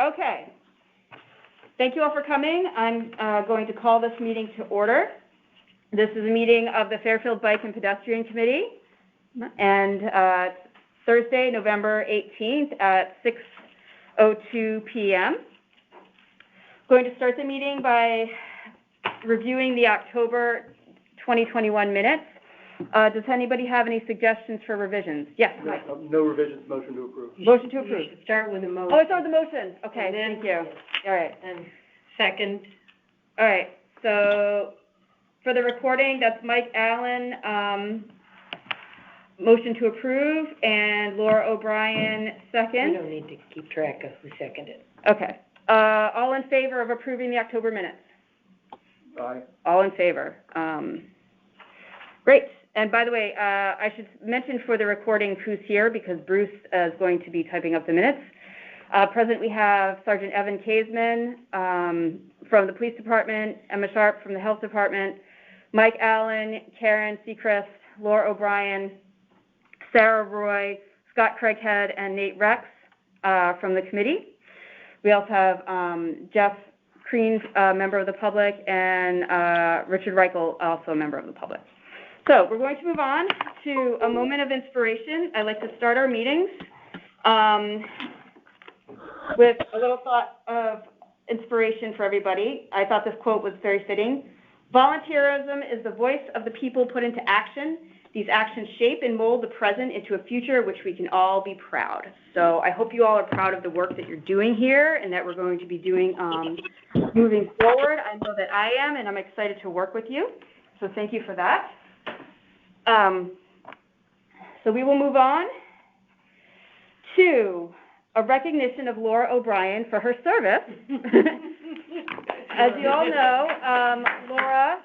Okay. Thank you all for coming. I'm going to call this meeting to order. This is a meeting of the Fairfield Bike and Pedestrian Committee, and Thursday, November 18th at 6:02 p.m. Going to start the meeting by reviewing the October 2021 minutes. Does anybody have any suggestions for revisions? Yes, Mike. No revisions. Motion to approve. Motion to approve. Start with a motion. Oh, I start with the motion. Okay, thank you. All right. And second. All right. So for the recording, that's Mike Allen, motion to approve, and Laura O'Brien, second. We don't need to keep track of who seconded. Okay. All in favor of approving the October minutes? Aye. All in favor. Great. And by the way, I should mention for the recording who's here, because Bruce is going to be typing up the minutes. Present we have Sergeant Evan Kaisman from the Police Department, Emma Sharp from the Health Department, Mike Allen, Karen Seacrest, Laura O'Brien, Sarah Roy, Scott Craighead, and Nate Rex from the committee. We also have Jeff Crean, member of the public, and Richard Reichel, also a member of the public. So we're going to move on to a moment of inspiration. I like to start our meetings with a little thought of inspiration for everybody. I thought this quote was very fitting. Volunteerism is the voice of the people put into action. These actions shape and mold the present into a future which we can all be proud. So I hope you all are proud of the work that you're doing here and that we're going to be doing moving forward. I know that I am, and I'm excited to work with you. So thank you for that. So we will move on to a recognition of Laura O'Brien for her service. As you all know, Laura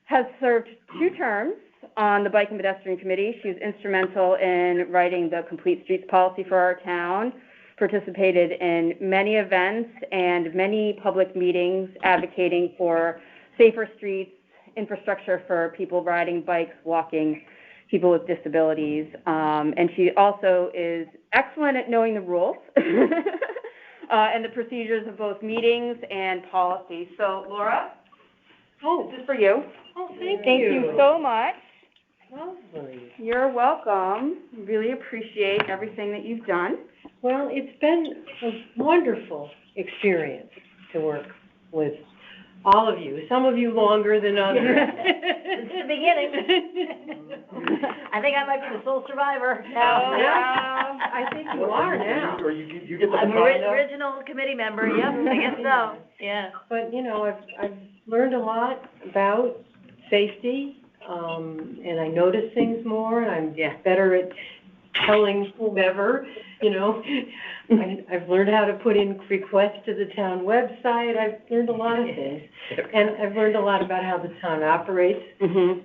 has served 2 terms on the Bike and Pedestrian Committee. She was instrumental in writing the Complete Streets policy for our town, participated in many events and many public meetings advocating for safer streets, infrastructure for people riding bikes, walking, people with disabilities. And she also is excellent at knowing the rules and the procedures of both meetings and policy. So, Laura, this is for you. Oh, Thank you so much. Lovely. You're welcome. Really appreciate everything that you've done. Well, it's been a wonderful experience to work with all of you. Some of you longer than others. Since the beginning. I think I might be the sole survivor. No, I think you are now. Or you get the I'm baton an now? original committee member. Yep, I guess so. Yeah. But you know, I've learned a lot about safety, and I notice things more, and I'm better at telling whomever, you know. I've learned how to put in requests to the town website. I've learned a lot of things. And I've learned a lot about how the town operates. Mm-hmm.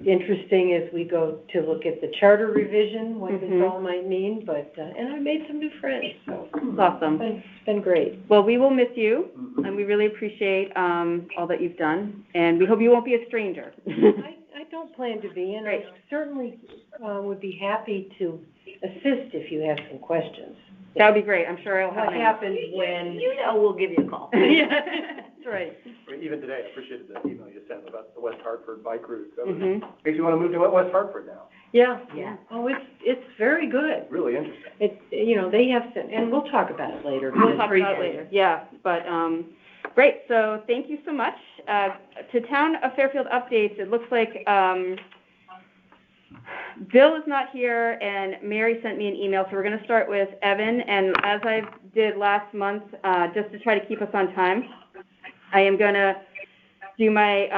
Interesting as we go to look at the charter revision, what this all might mean, but, and I've made some new friends, so. Awesome. It's been great. Well, we will miss you, and we really appreciate all that you've done, and we hope you won't be a stranger. I don't plan to be, and I certainly would be happy to assist if you have some questions. That would be great. I'm sure I'll have What happens when... You know we'll give you a call. Yeah, that's right. Even today, I appreciated the email you sent about the West Hartford bike route. That Mm-hmm. makes you want to move to West Hartford now. Yeah. Yeah. Oh, it's very good. Really interesting. It, you know, they have some, and we'll talk about it later. We'll talk about it later. Yeah, but great. So thank you so much. To Town of Fairfield updates, it looks like Bill is not here, and Mary sent me an email, so we're going to start with Evan. And as I did last month, just to try to keep us on time, I am going to do my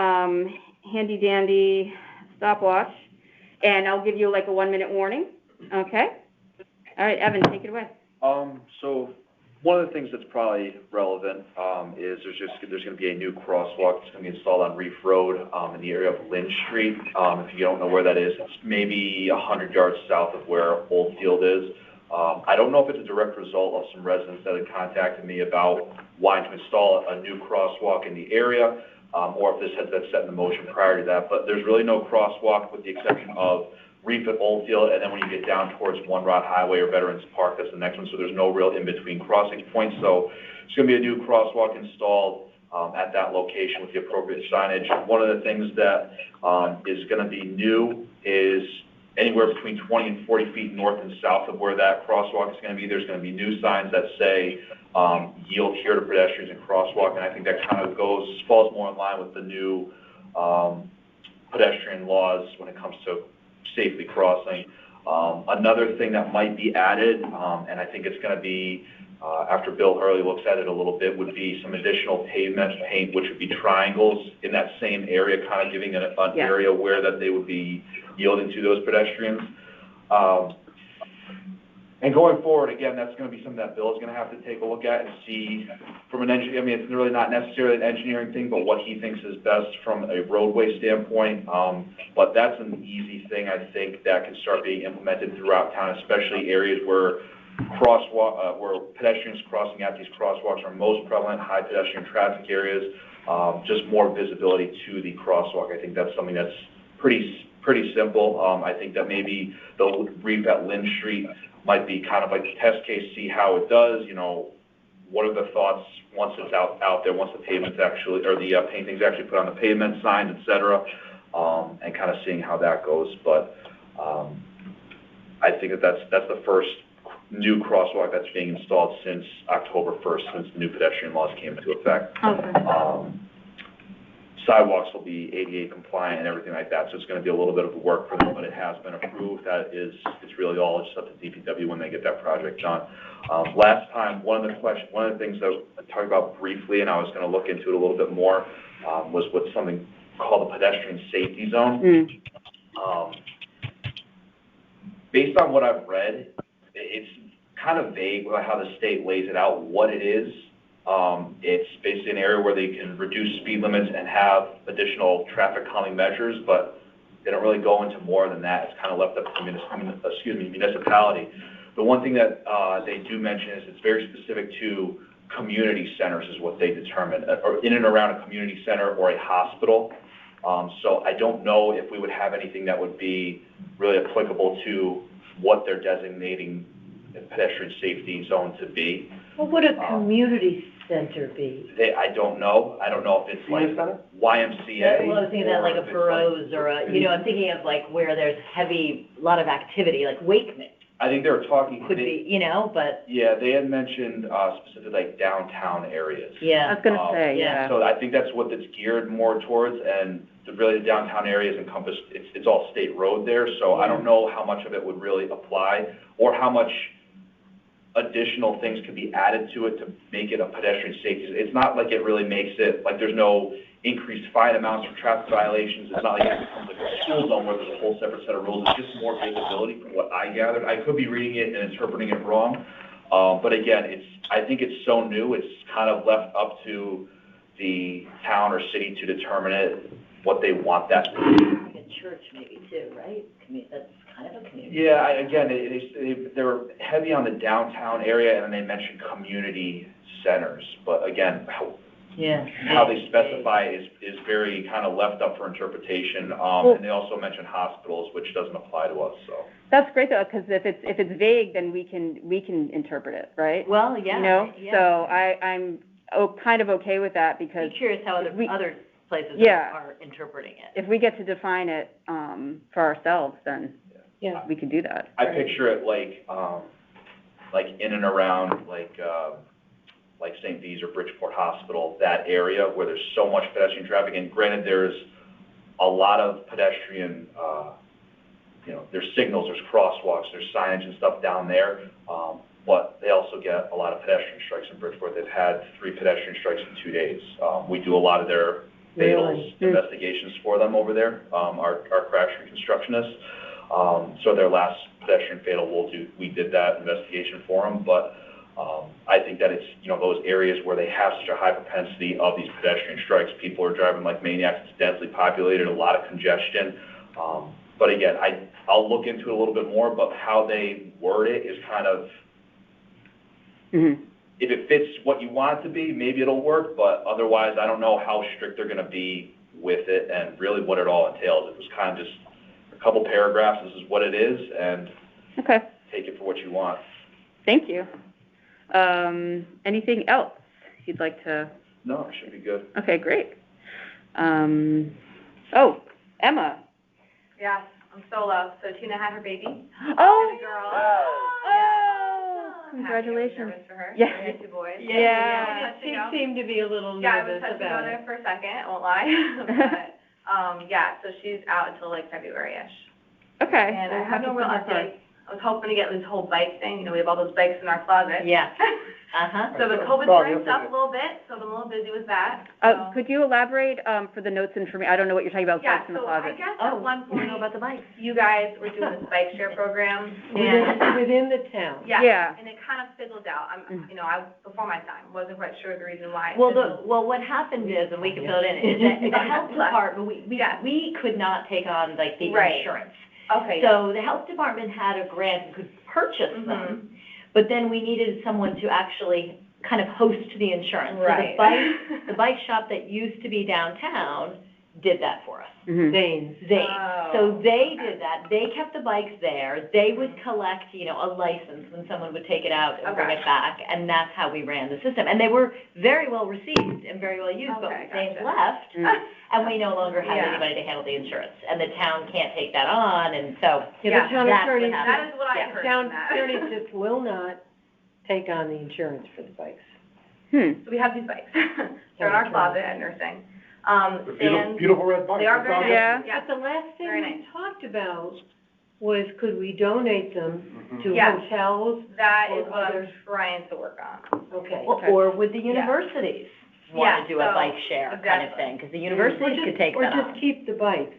handy-dandy stopwatch, and I'll give you like a 1-minute warning. Okay? All right, Evan, take it away. So one of the things that's probably relevant is there's going to be a new crosswalk that's going to be installed on Reef Road in the area of Lynn Street. If you don't know where that is, it's maybe 100 yards south of where Oldfield is. I don't know if it's a direct result of some residents that had contacted me about wanting to install a new crosswalk in the area, or if this had been set in motion prior to that. But there's really no crosswalk with the exception of Reef at Oldfield, and then when you get down towards One Rod Highway or Veterans Park, that's the next one. So there's no real in-between crossing points. So there's going to be a new crosswalk installed at that location with the appropriate signage. One of the things that is going to be new is anywhere between 20 and 40 feet north and south of where that crosswalk is going to be, there's going to be new signs that say yield here to pedestrians and crosswalk, and I think that kind of falls more in line with the new pedestrian laws when it comes to safely crossing. Another thing that might be added, and I think it's going to be, after Bill Hurley looks at it a little bit, would be some additional pavement paint, which would be triangles in that same area, kind of giving an area where that they would be yielding to those pedestrians. And going forward, again, that's going to be something that Bill is going to have to take a look at and see from an engineer. I mean, it's really not necessarily an engineering thing, but what he thinks is best from a roadway standpoint. But that's an easy thing, I think, that can start being implemented throughout town, especially areas where where pedestrians crossing at these crosswalks are most prevalent, high pedestrian traffic areas, just more visibility to the crosswalk. I think that's something that's pretty simple. I think that maybe the reef at Lynn Street might be kind of like a test case, see how it does, you know, what are the thoughts once it's out there, once the pavement's actually, or the painting's actually put on the pavement, signed, et cetera, and kind of seeing how that goes. But I think that's the first new crosswalk that's being installed since October 1st, since the new pedestrian laws came into effect. Okay. Sidewalks will be ADA compliant and everything like that, so it's going to be a little bit of work for them, but it has been approved. It's really all just up to DPW when they get that project done. Last time, one of the things that I talked about briefly, and I was going to look into it a little bit more, was what's something called the pedestrian safety zone. Based on what I've read, it's kind of vague about how the state lays it out, what it is. It's basically an area where they can reduce speed limits and have additional traffic calming measures, but they don't really go into more than that. It's kind of left up to the municipality. The one thing that they do mention is it's very specific to community centers is what they determine, or in and around a community center or a hospital. So I don't know if we would have anything that would be really applicable to what they're designating a pedestrian safety zone to be. What would a community center be? I don't know. I don't know if it's like YMCA. Well, I was thinking that like a Burroughs or a, you know, I'm thinking of like where there's lot of activity, like Wakeman. I think they were talking. Could be, you know, but. Yeah, they had mentioned specifically like downtown areas. Yeah. I was gonna say, yeah. So I think that's what it's geared more towards, and really the downtown areas encompass, it's all state road there, so I don't know how much of it would really apply, or how much additional things could be added to it to make it a pedestrian safety. It's not like it really makes it, like there's no increased fine amounts for traffic violations. It's not like it becomes like a school zone where there's a whole separate set of rules. It's just more visibility from what I gathered. I could be reading it and interpreting it wrong. But again, I think it's so new, it's kind of left up to the town or city to determine it, what they want that to be. A church maybe too, right? That's kind of a community. Yeah, they're heavy on the downtown area, and then they mention community centers. But again, how they specify is very kind of left up for interpretation. And they also mention hospitals, which doesn't apply to us. So that's great though, because if it's vague, then we can interpret it, right? Well, yeah. You know, yeah. so I'm kind of okay with that, because I'm curious how other places are interpreting it. If we get to define it for ourselves, then we can do that. I picture it like in and around like St. V's or Bridgeport Hospital, that area where there's so much pedestrian traffic. And granted, there's a lot of pedestrian, there's signals, there's crosswalks, there's signage and stuff down there. But they also get a lot of pedestrian strikes in Bridgeport. They've had 3 pedestrian strikes in 2 days. We do a lot of their fatals investigations for them over there, our crash reconstructionists. So their last pedestrian fatal, we did that investigation for them. But I think that it's, those areas where they have such a high propensity of these pedestrian strikes. People are driving like maniacs. It's densely populated, a lot of congestion. But again, I'll look into it a little bit more, but how they word it is kind of, if it fits what you want it to be, maybe it'll work, but otherwise I don't know how strict they're going to be with it and really what it all entails. It was kind of just a couple paragraphs, this is what it is, and take it for what you want. Thank you. Anything else? you'd like to? No, it should be good. Okay, great. Emma. Yes, I'm solo, so 2.5 had her baby. Oh, And a girl. Oh, congratulations. Nervous for her. Yeah. We had 2 boys. Yeah. She seemed to be a little Yeah, I was nervous touching about on it. it for a second, I won't lie. But, yeah, so she's out until like February-ish. Okay. And I Well, have no real happy for her. update. I was hoping to get this whole bike thing, we have all those bikes in our closet. Yeah. Uh-huh. So the COVID's ramped up a little bit, so I'm a little busy with that. So. Could you elaborate, for the notes and for me, I don't know what you're talking about, Yeah, bikes in the so closet. I guess Oh, at one you point, know about the bikes? you guys were doing this bike share program, and, Within the town. Yeah. and it kind of fizzled out. Before my time, wasn't quite sure the reason why. it Well, fizzled. what happened is, and we can fill it in, is that the health department, we could not take on like the Right. insurance. Okay. So the health department had a grant and could purchase them, but then we needed someone to actually kind of host the insurance. Right. So the bike shop that used to be downtown did that for us. Mhm. Zane's. So they did that. They kept the bikes there. They would collect, a license when someone would take it out and bring Okay. it back, and that's how we ran the system. And they were very well received and very well used, but Okay, Zane's gotcha. left, Mm. and we no longer have Yeah. anybody to handle the insurance, and the town can't take that on, and so Yeah, the town that's what attorney, happened. That is what I Yeah. heard town from that. attorney just will not take on the insurance for the bikes. So we have these bikes. They're in our closet at nursing. Stan, Beautiful red bikes. they are very nice. Yeah. Yeah. But the last thing Very we nice. talked about was could we donate them to Yes. hotels? That Or is what I'm others. trying to work on. Okay. Well, or would the universities want Yeah, to do a so, bike share kind of exactly. thing? Because the universities could take that Or on. just keep the bikes.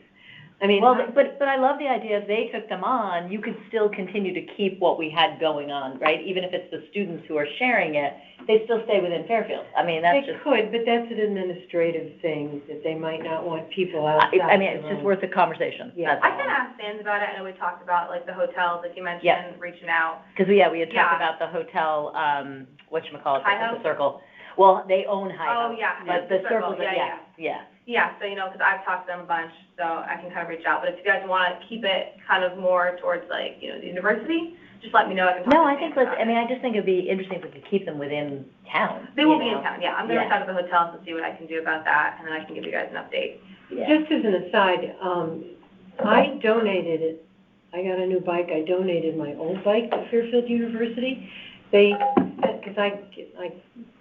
I mean, Well, but I love the idea if they took them on, you could still continue to keep what we had going on, right? Even if it's the students who are sharing it, they still stay within Fairfield. I mean, that's they just, could, but that's an administrative thing, that they might not want people outside. I mean, it's just worth a conversation, Yeah. that's I all. can ask Stan about it. I know we talked about like the hotels, like you mentioned, Yeah. reaching out. Because, yeah, we had talked Yeah. about the hotel, whatchamacallit, Hi-Ho? the Circle. Well, they own Hi-Ho. Oh, yeah. But the Circle, yeah. yeah. Yeah, so, because I've talked to them a bunch, so I can kind of reach out. But if you guys want to keep it kind of more towards like, the university, just let me know. I can talk No, to I Stan think, about it. I just think it'd be interesting if we could keep them within town. They will be in town, yeah. I'm going to Yeah. reach out to the hotels and see what I can do about that, and then I can give you guys an update. Yeah. Just as an aside, I donated it, I got a new bike, I donated my old bike to Fairfield University. Because I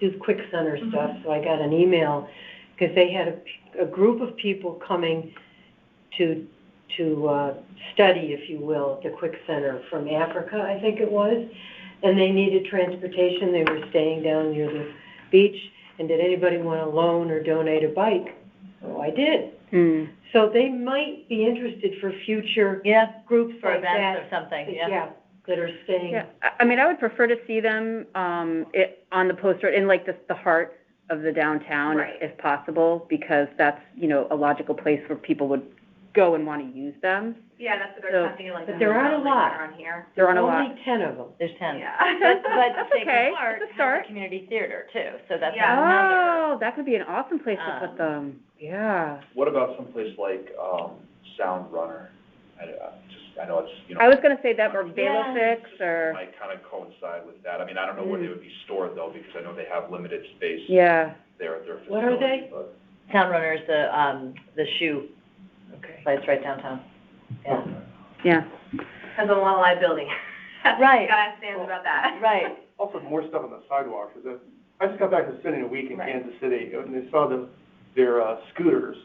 do quick center stuff, so I got an email, because they had a group of people coming to study, if you will, at the quick center from Africa, I think it was, and they needed transportation, they were staying down near the beach, and did anybody want to loan or donate a bike? So I did. Mm. So they might be interested for future Yeah, groups for like events that. or something, yeah. That are staying. Yeah, I mean, I would prefer to see them, on the poster, in like the heart of the downtown, Right. if possible, because that's, a logical place where people would go and want to use them. Yeah, that's what they're So- testing, like, but the there aren't a hotels, like, lot. around here. There aren't a There's lot. only 10 of them. There's 10. Yeah. But That's Sacred okay. Heart That's a has start. a community theater too, so that's Yeah. another. Oh, that could be an awesome place to put them. Yeah. What about someplace like, Sound Runner? I know it's, I was gonna say that, or Yeah. Bailiffs, or, might kind of coincide with that. I mean, I don't know where they would be stored though, because I know they have limited space yeah. there at their facility. What are they? but- Town Runner's the shoe Okay. place right downtown. Yeah. Yeah. Depends on a lot of liability. Right. You gotta ask Stan about that. Right. Also, more stuff on the sidewalks, I just got back from spending a week in Right. Kansas City, and I saw their scooters.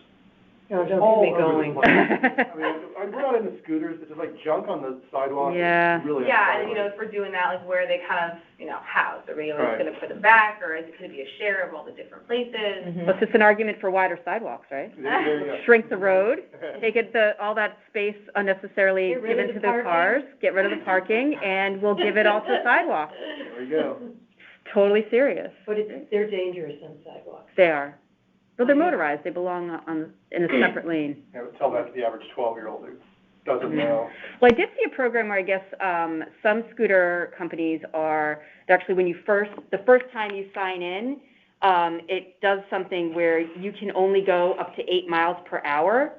No, don't all get me over the going. place. I mean, we're not into scooters, but there's like junk on the sidewalk. Yeah. It's really Yeah, and unsightly. if we're doing that, like where are they kind of, housed? Are we always Right. gonna put them back, or is it gonna be a share of all the different places? Mhm. Well, it's just an argument for wider sidewalks, right? There you go. Shrink the road, take all that space unnecessarily Get rid given of to the the parking. cars, get rid of the parking, and we'll give it all to sidewalks. There we go. Totally serious. But they're dangerous on sidewalks. They are. But they're motorized, they belong in a separate lane. I would tell that to the average 12-year-old who doesn't know. Well, I did see a program where I guess, some scooter companies actually when the first time you sign in, it does something where you can only go up to 8 miles per hour.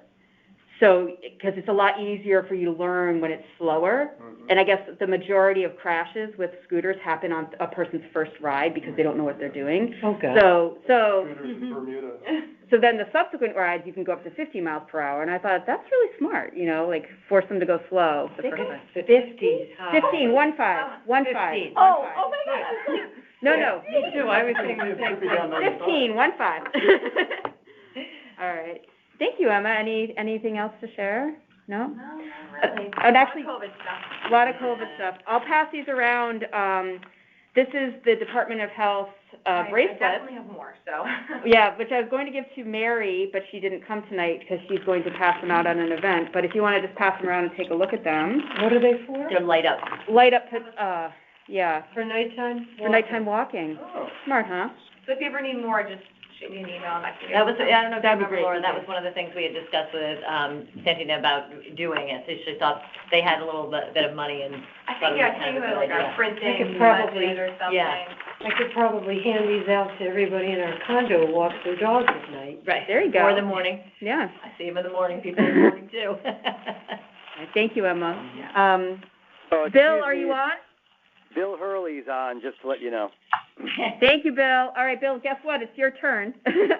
So, because it's a lot easier for you to learn when it's slower. And I guess the majority of crashes with scooters happen on a person's first ride because they don't know what they're doing. Okay. So Scooters in Bermuda. so then the subsequent rides, you can go up to 50 miles per hour. And I thought, that's really smart, you know, like force them to go slow the first time. 50. 15, 1-5, 1-5. 15. Oh my God. No. Me too, I was thinking the same thing. 15, 1-5. All right. Thank you, Emma. Anything else to share? No? No, not really. And actually, COVID stuff. a lot of COVID stuff. I'll pass these around. This is the Department of Health bracelet. I definitely have more, so. Yeah, which I was going to give to Mary, but she didn't come tonight because she's going to pass them out on an event. But if you want to just pass them around and take a look at them. What are they for? They're light up. Light up, yeah, For nighttime? for nighttime walking. Oh. Smart, huh? So if you ever need more, just shoot me an email and I can get That was, I don't know if you That'd be remember, great, Laura, that okay. was one of the things we had discussed with, Santina about doing it. So she thought they had a little bit of money and. I think, yeah, I think about like our I printing could probably- budget or something. yeah. I could probably hand these out to everybody in our condo who walks their dogs at night. Right. There you go. Or in the morning. Yeah. I see them in the morning, people in the morning too. Thank you, Emma. Oh, Bill, excuse are you me. on? Bill Hurley's on, just to let you know. Thank you, Bill. All right, Bill, guess what? It's your turn.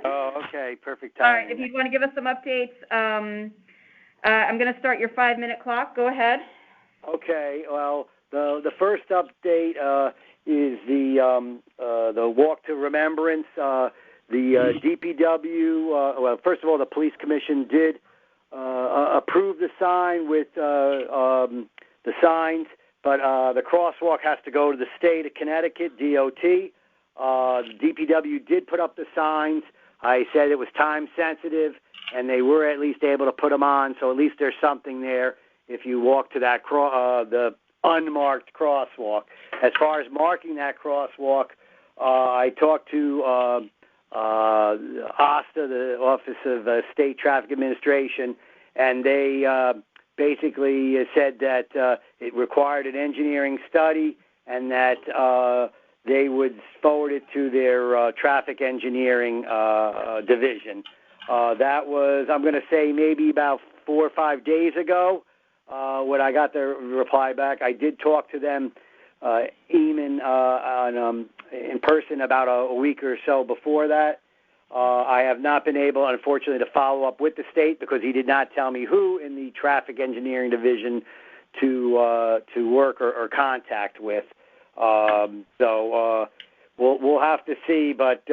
Oh, okay, perfect All timing. right, if you'd want to give us some updates, I'm going to start your 5-minute clock. Go ahead. Okay, well, the first update is the walk to Remembrance. The DPW, well, first of all, the Police Commission did approve the sign with the signs, but the crosswalk has to go to the state of Connecticut, DOT. The DPW did put up the signs. I said it was time sensitive, and they were at least able to put them on, so at least there's something there if you walk to that the unmarked crosswalk. As far as marking that crosswalk, I talked to OSTA, the Office of State Traffic Administration, and they basically said that it required an engineering study and that they would forward it to their traffic engineering division. That was, I'm going to say, maybe about 4 or 5 days ago when I got the reply back. I did talk to them, Eamon, in person about a week or so before that. I have not been able, unfortunately, to follow up with the state because he did not tell me who in the traffic engineering division to work or contact with. So we'll have to see, but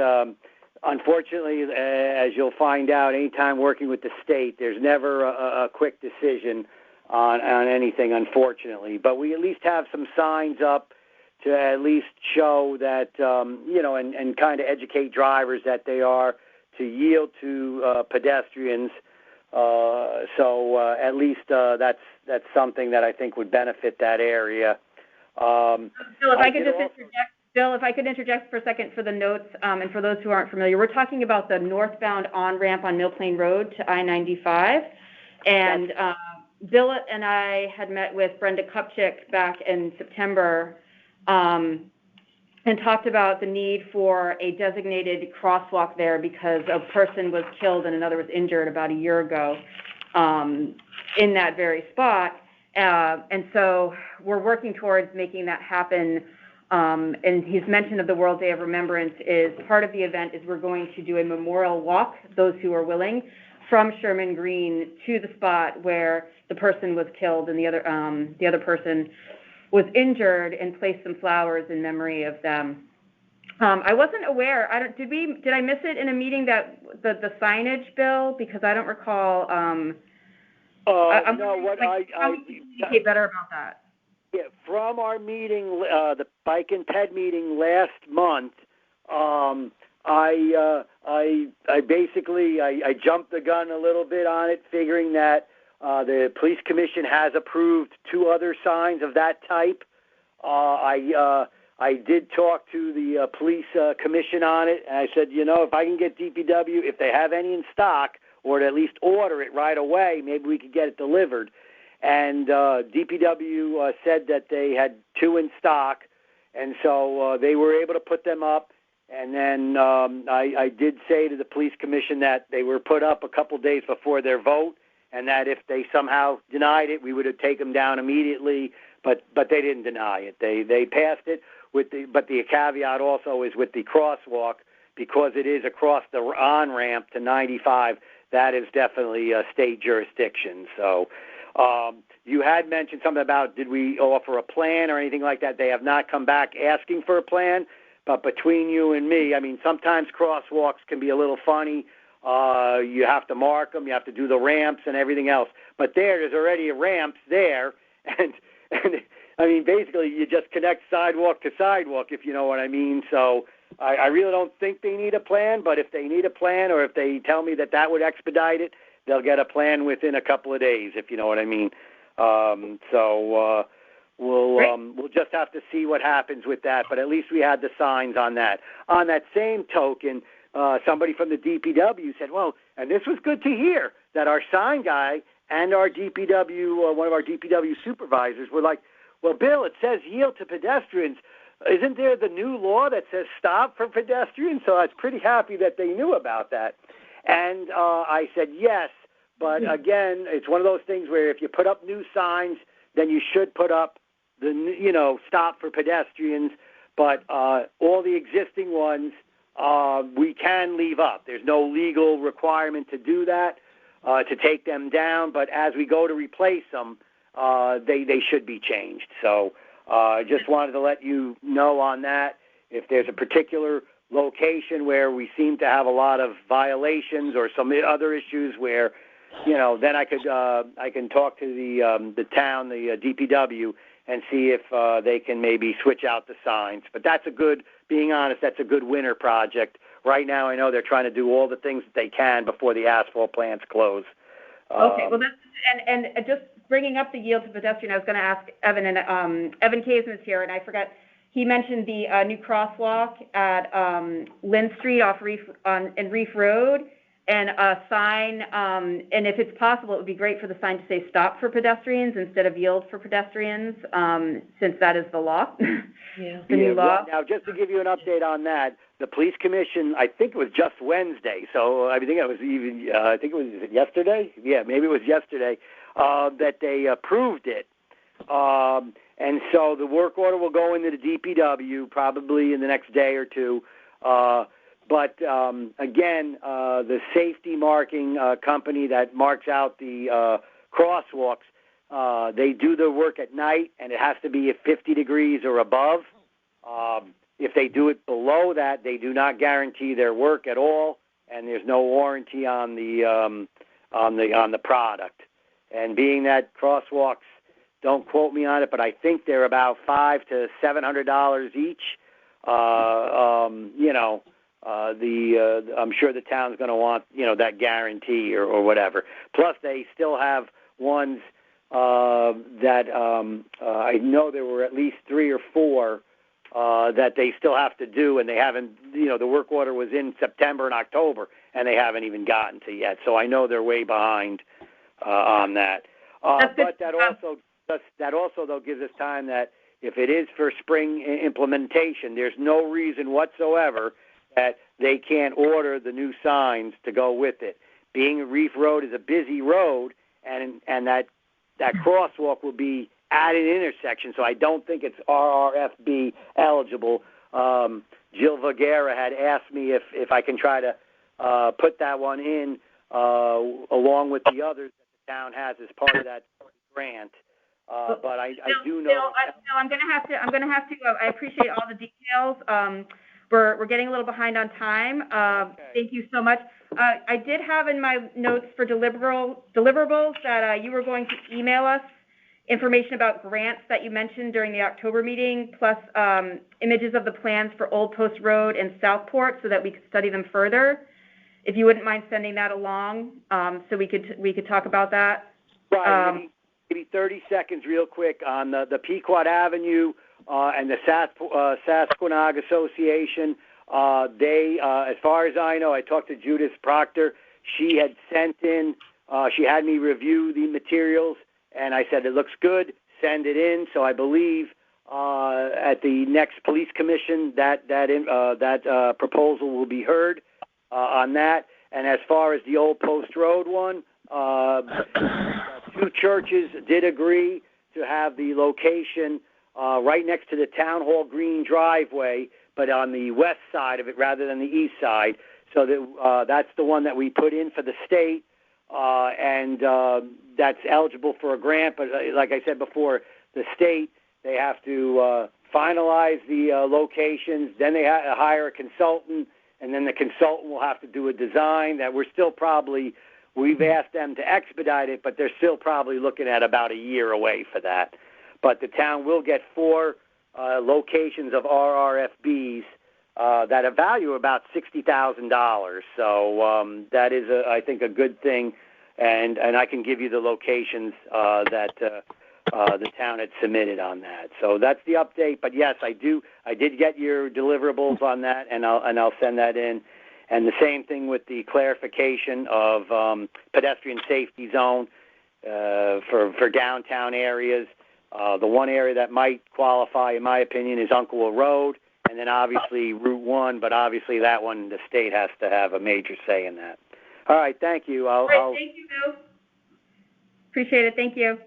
unfortunately, as you'll find out, anytime working with the state, there's never a quick decision on anything, unfortunately. But we at least have some signs up to at least show that, and kind of educate drivers that they are to yield to pedestrians. So at least that's something that I think would benefit that area. Bill, if I could just interject. Bill, if I could interject for a second for the notes, and for those who aren't familiar, we're talking about the northbound on-ramp on Mill Plain Road to I-95. And Bill and I had met with Brenda Kupchik back in September and talked about the need for a designated crosswalk there because a person was killed and another was injured about a year ago in that very spot. And so we're working towards making that happen. And his mention of the World Day of Remembrance is part of the event is we're going to do a memorial walk, those who are willing, from Sherman Green to the spot where the person was killed and the other person was injured, and place some flowers in memory of them. I wasn't aware. Did I miss it in a meeting that the signage, Bill? Because I don't recall. I'm No, what how we can communicate better about that. Yeah, from our meeting, the Bike and Ped meeting last month, I basically jumped the gun a little bit on it, figuring that the police commission has approved 2 other signs of that type. I did talk to the police commission on it, and I said, if I can get DPW, if they have any in stock, or to at least order it right away, maybe we could get it delivered. And DPW said that they had 2 in stock, and so they were able to put them up. And then I did say to the police commission that they were put up a couple days before their vote, and that if they somehow denied it, we would have taken them down immediately, but they didn't deny it. They passed it but the caveat also is with the crosswalk, because it is across the on-ramp to 95, that is definitely a state jurisdiction. So you had mentioned something about did we offer a plan or anything like that. They have not come back asking for a plan, but between you and me, I mean, sometimes crosswalks can be a little funny. You have to mark them, you have to do the ramps and everything else. But there's already ramps there, and I mean, basically you just connect sidewalk to sidewalk, if you know what I mean. So I really don't think they need a plan, but if they need a plan or if they tell me that would expedite it, they'll get a plan within a couple of days, if you know what I mean. We'll just have to see what happens with that, but at least we had the signs on that. On that same token, somebody from the DPW said, well, and this was good to hear, that our sign guy and our DPW, one of our DPW supervisors were like, well, Bill, it says yield to pedestrians. Isn't there the new law that says stop for pedestrians? So I was pretty happy that they knew about that. And I said, yes, but again, it's one of those things where if you put up new signs, then you should put up the, stop for pedestrians. But all the existing ones, we can leave up. There's no legal requirement to do that, to take them down. But as we go to replace them, they should be changed. So I just wanted to let you know on that. If there's a particular location where we seem to have a lot of violations or some other issues where, then I can talk to the town, the DPW, and see if they can maybe switch out the signs. But being honest, that's a good winter project. Right now I know they're trying to do all the things that they can before the asphalt plants close. Okay, well, and just bringing up the yield to pedestrian, I was going to ask Evan, and Evan Kaisman's here, and I forgot, he mentioned the new crosswalk at Lynn Street off Reef Road, and a sign, and if it's possible, it would be great for the sign to say stop for pedestrians instead of yield for pedestrians, since that is the law, the new law. Now, just to give you an update on that, the police commission, I think it was just Wednesday, so I think it was yesterday? Yeah, maybe it was yesterday, that they approved it. And so the work order will go into the DPW probably in the next day or two. But again, the safety marking company that marks out the crosswalks, they do their work at night, and it has to be at 50 degrees or above. If they do it below that, they do not guarantee their work at all, and there's no warranty on the product. And being that crosswalks, don't quote me on it, but I think they're about $500 to $700 each. I'm sure the town's going to want, that guarantee or whatever. Plus, they still have ones that I know there were at least 3 or 4 that they still have to do, and they haven't, the work order was in September and October, and they haven't even gotten to yet. So I know they're way behind on that. But that also, though, gives us time that if it is for spring implementation, there's no reason whatsoever that they can't order the new signs to go with it. Being Reef Road is a busy road, and that crosswalk will be at an intersection, so I don't think it's RRFB eligible. Jill Vergara had asked me if I can try to put that one in along with the others that the town has as part of that grant. But I do know. I'm going to have to. I appreciate all the details. We're getting a little behind on time. Okay. Thank you so much. I did have in my notes for deliverables that you were going to email us information about grants that you mentioned during the October meeting, plus images of the plans for Old Post Road and Southport so that we could study them further. If you wouldn't mind sending that along, so we could talk about that. Right. Maybe 30 seconds real quick on the Pequot Avenue and the Sasquatch Association. They, as far as I know, I talked to Judith Proctor. She had sent in, she had me review the materials, and I said, it looks good, send it in. So I believe at the next police commission that proposal will be heard on that. And as far as the Old Post Road one, Two churches did agree to have the location right next to the Town Hall Green driveway, but on the west side of it rather than the east side. So that that's the one that we put in for the state, and that's eligible for a grant. But like I said before, the state, they have to finalize the locations, then they hire a consultant, and then the consultant will have to do a design that we've asked them to expedite it, but they're still probably looking at about a year away for that. But the town will get 4 locations of RRFBs that are value about $60,000. So that is, I think, a good thing. And I can give you the locations that the town had submitted on that. So that's the update. But yes, I did get your deliverables on that, and I'll send that in. And the same thing with the clarification of pedestrian safety zone for downtown areas. The one area that might qualify, in my opinion, is Unclewood Road, and then obviously Route 1, but obviously that one, the state has to have a major say in that. All right, thank you. Great, thank you, Bill. Appreciate it, thank you.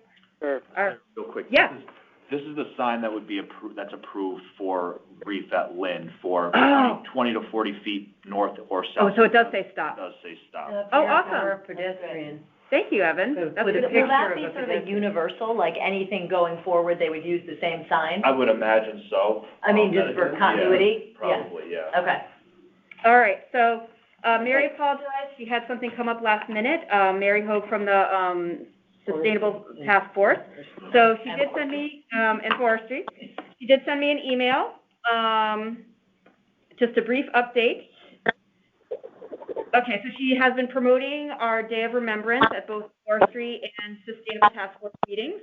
Sure. Real quick. Yeah. This is the sign that would be that's approved for Reef at Lynn for 20 to 40 feet north or south. Oh, so it does say stop. It does say stop. Oh, awesome. Pedestrian. Thank you, Evan. So That's put a good. picture Will that of be a sort of a pedestrian. universal, like anything going forward, they would use the same sign? I would imagine so. I mean, just for continuity? Yeah, probably, yeah. Okay. All right, so Mary apologized. She had something come up last minute. Mary Hogue from the Sustainable Task Force. So she did send me, and forestry, she did send me an email, just a brief update. Okay, so she has been promoting our Day of Remembrance at both forestry and Sustainable Task Force meetings.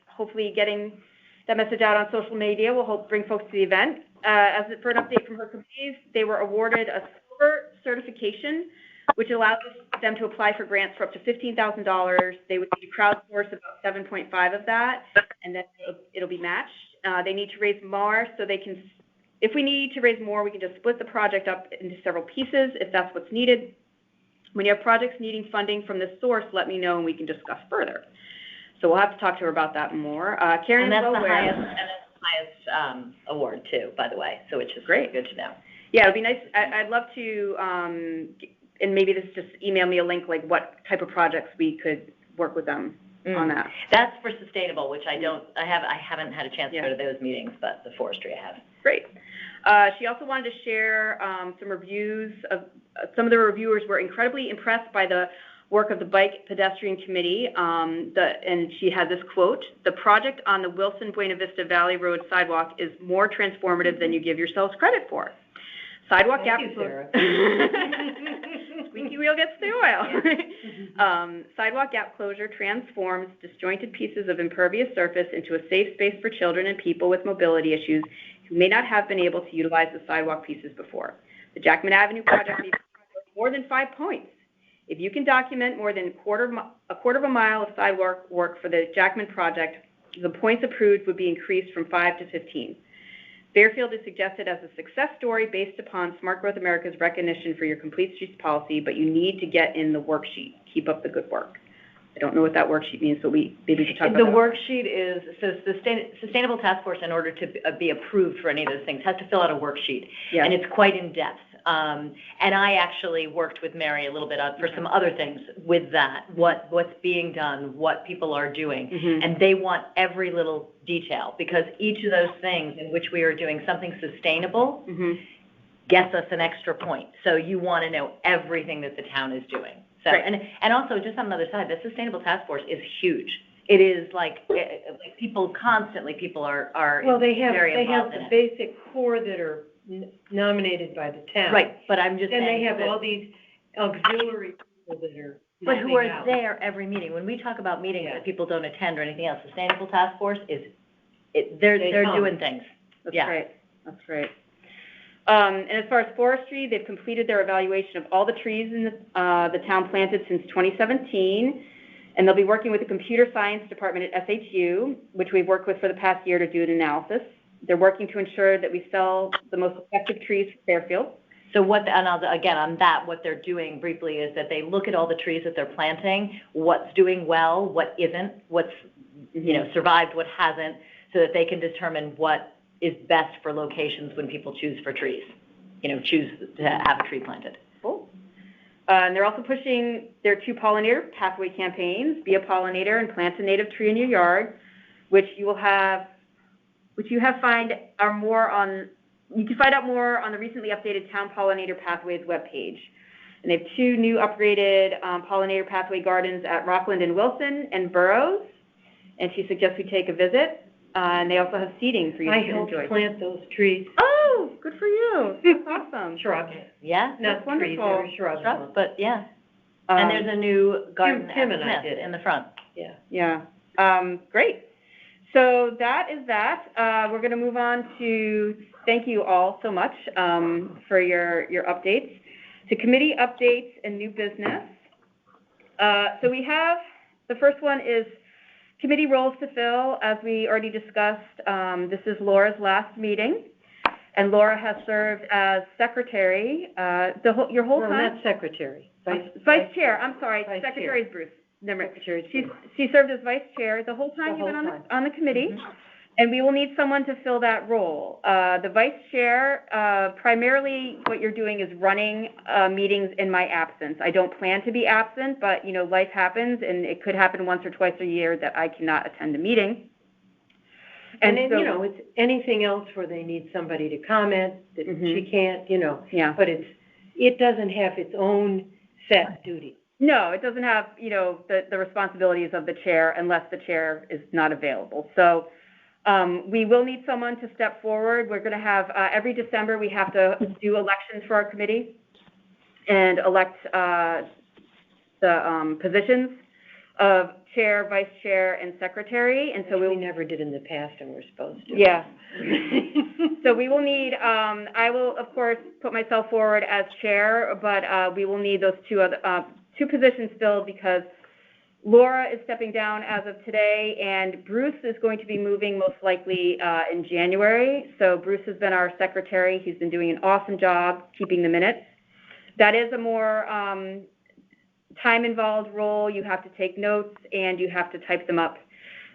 Hopefully getting that message out on social media will help bring folks to the event. For an update from her committees, they were awarded a silver certification, which allows them to apply for grants for up to $15,000. They would need to crowdsource about 7.5 of that, and then it'll be matched. They need to raise more, so they can, if we need to raise more, we can just split the project up into several pieces if that's what's needed. When you have projects needing funding from this source, let me know and we can discuss further. So we'll have to talk to her about that more. Karen, And that's the highest award too, by the way, so it's just great, good to know. Yeah, it'd be nice. I'd love to, and maybe this just email me a link, like what type of projects we could work with them on that. That's for sustainable, which I haven't had a chance to go to those meetings, but the forestry I have. Great. She also wanted to share some reviews of, some of the reviewers were incredibly impressed by the work of the Bike Pedestrian Committee, and she had this quote: "The project on the Wilson Buena Vista Valley Road sidewalk is more transformative than you give yourselves credit for. Sidewalk Gap Closure." Squeaky wheel gets the oil. Sidewalk Gap Closure transforms disjointed pieces of impervious surface into a safe space for children and people with mobility issues who may not have been able to utilize the sidewalk pieces before. The Jackman Avenue project needs more than 5 points. If you can document more than a quarter of a mile of sidewalk work for the Jackman project, the points approved would be increased from 5 to 15. Fairfield is suggested as a success story based upon Smart Growth America's recognition for your Complete Streets policy, but you need to get in the worksheet. Keep up the good work. I don't know what that worksheet means, so maybe we should talk about that. The worksheet is, so Sustainable Task Force, in order to be approved for any of those things, has to fill out a worksheet. Yeah. And it's quite in-depth. And I actually worked with Mary a little bit for some other things with that, what's being done, what people are doing. Mm-hmm. And they want every little detail, because each of those things in which we are doing something sustainable gets us an extra point. So you want to know everything that the town is doing. So, right. and also, just on the other side, the Sustainable Task Force is huge. It is like people are Well, they very have involved in the it. basic core that are nominated by the town. Right, but I'm just Then saying. they have that- all these auxiliary people that are But who helping are out. there every meeting. When we talk about meetings Yeah. that people don't attend or anything else, Sustainable Task Force they're come. doing things. That's Yeah. great. That's great. And as far as forestry, they've completed their evaluation of all the trees in the town planted since 2017, and they'll be working with the computer science department at SHU, which we've worked with for the past year to do an analysis. They're working to ensure that we sell the most effective trees for Fairfield. So what they're doing briefly is that they look at all the trees that they're planting, what's doing well, what isn't, what's, survived, what hasn't, so that they can determine what is best for locations when people choose for trees, choose to have a tree planted. Cool. And they're also pushing their 2 pollinator pathway campaigns, Be a Pollinator and Plant a Native Tree in Your Yard, which you can find out more on the recently updated Town Pollinator Pathways webpage. And they have 2 new upgraded pollinator pathway gardens at Rockland and Wilson and Burroughs, and she suggests we take a visit. And they also have seating for you to enjoy. I helped plant those trees. Oh, good for you. That's awesome. Shrubs. Yeah, Not trees, they're shrubs. but yeah. And there's a new garden Tim at and I Smith did it. in the front. Yeah. Yeah. Great. So that is that. We're going to move on to, thank you all so much for your updates, to committee updates and new business. So we have, the first one is committee roles to fill. As we already discussed, this is Laura's last meeting, and Laura has served as secretary your whole time. No, not secretary. Vice chair. I'm sorry. Vice Secretary chair. is Bruce. Never. Secretary. She served as vice chair the whole time you've been on the committee, and we will need someone to fill that role. The vice chair, primarily what you're doing is running meetings in my absence. I don't plan to be absent, but life happens, and it could happen once or twice a year that I cannot attend a meeting. And then, it's anything else where they need somebody to comment that she can't, Yeah. But it doesn't have its own set duty. No, it doesn't have, the responsibilities of the chair unless the chair is not available. So we will need someone to step forward. We're going to have, every December, we have to do elections for our committee and elect the positions of chair, vice chair, and secretary. And so we never did in the past, and we're supposed to. Yeah. So we will need, I will, of course, put myself forward as chair, but we will need those 2 positions filled because Laura is stepping down as of today, and Bruce is going to be moving most likely in January. So Bruce has been our secretary. He's been doing an awesome job keeping the minutes. That is a more time-involved role. You have to take notes, and you have to type them up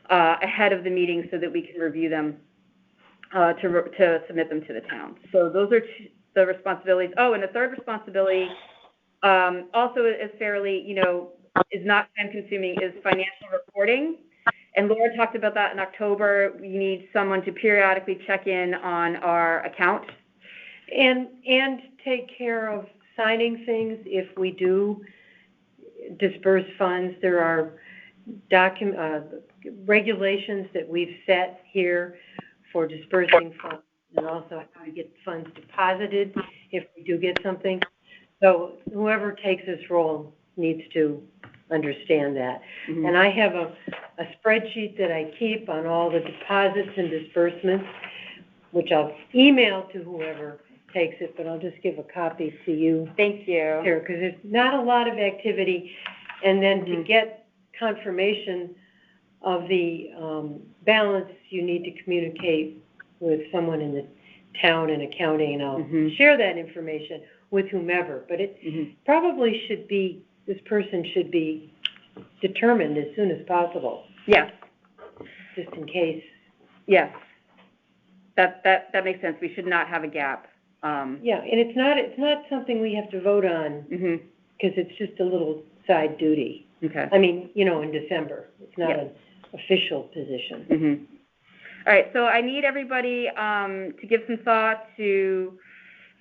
ahead of the meeting so that we can review them to submit them to the town. So those are the responsibilities. Oh, and the third responsibility also is fairly, is not time-consuming, is financial reporting. And Laura talked about that in October. We need someone to periodically check in on our account. And take care of signing things if we do disperse funds. There are regulations that we've set here for dispersing funds, and also how to get funds deposited if we do get something. So whoever takes this role needs to understand that. Mm-hmm. And I have a spreadsheet that I keep on all the deposits and disbursements, which I'll email to whoever takes it, but I'll just give a copy to you. Thank you. Here, because there's not a lot of activity, and then to get confirmation of the balance, you need to communicate with someone in the town and accounting, and I'll share that information with whomever. But it probably should be, this person should be determined as soon as possible. Yes. Just in case. Yes. That makes sense. We should not have a gap. Yeah, and it's not something we have to vote on because it's just a little side duty. Okay. I mean, in December. It's not an official position. All right, so I need everybody to give some thought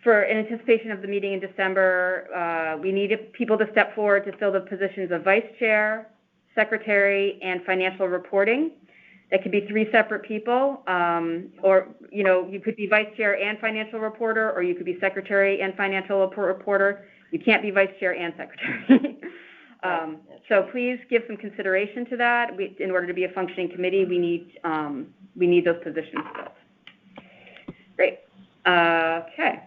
for in anticipation of the meeting in December. We need people to step forward to fill the positions of vice chair, secretary, and financial reporting. That could be 3 separate people, or, you could be vice chair and financial reporter, or you could be secretary and financial reporter. You can't be vice chair and secretary. So please give some consideration to that. In order to be a functioning committee, we need those positions filled. Great. Okay.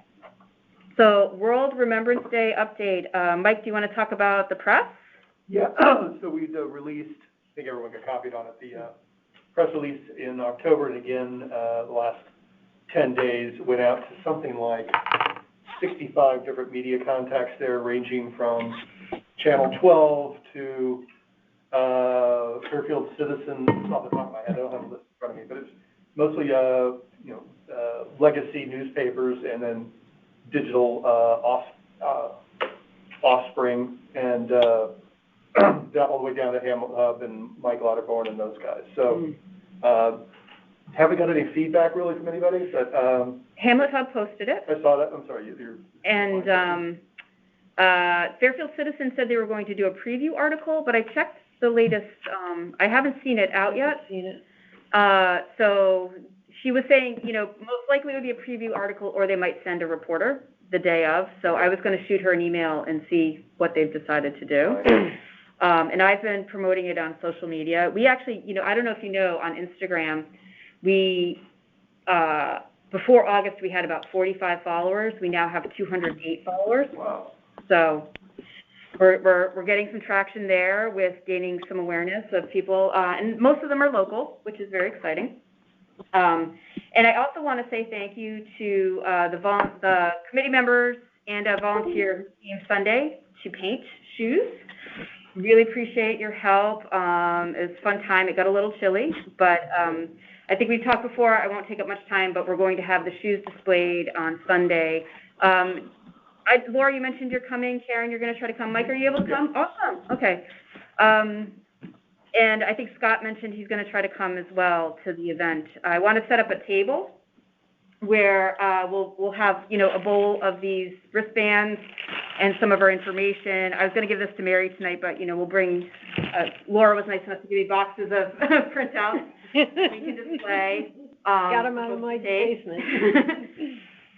So World Remembrance Day update. Mike, do you want to talk about the press? Yeah, so we released, I think everyone got copied on it, the press release in October, and again, the last 10 days went out to something like 65 different media contacts there, ranging from Channel 12 to Fairfield Citizen. It's off the top of my head, I don't have a list in front of me, but it's mostly legacy newspapers and then digital Offspring and all the way down to Hamlet Hub and Mike Lauderborn and those guys. So haven't got any feedback really from anybody, but Hamlet Hub posted it. I saw that. I'm sorry. And Fairfield Citizen said they were going to do a preview article, but I checked the latest. I haven't seen it out yet. So she was saying, most likely it would be a preview article, or they might send a reporter the day of. So I was going to shoot her an email and see what they've decided to do. And I've been promoting it on social media. We actually, I don't know if you know, on Instagram, we, before August, we had about 45 followers. We now have 208 followers. Wow. So we're getting some traction there with gaining some awareness of people, and most of them are local, which is very exciting. And I also want to say thank you to the committee members and a volunteer who came Sunday to paint shoes. Really appreciate your help. It was a fun time. It got a little chilly, but I think we've talked before. I won't take up much time, but we're going to have the shoes displayed on Sunday. Laura, you mentioned you're coming. Karen, you're going to try to come. Mike, are you able to come? Awesome. Okay. And I think Scott mentioned he's going to try to come as well to the event. I want to set up a table where we'll have, a bowl of these wristbands and some of our information. I was going to give this to Mary tonight, but, we'll bring, Laura was nice enough to give me boxes of printouts we can display. Got them out of my basement.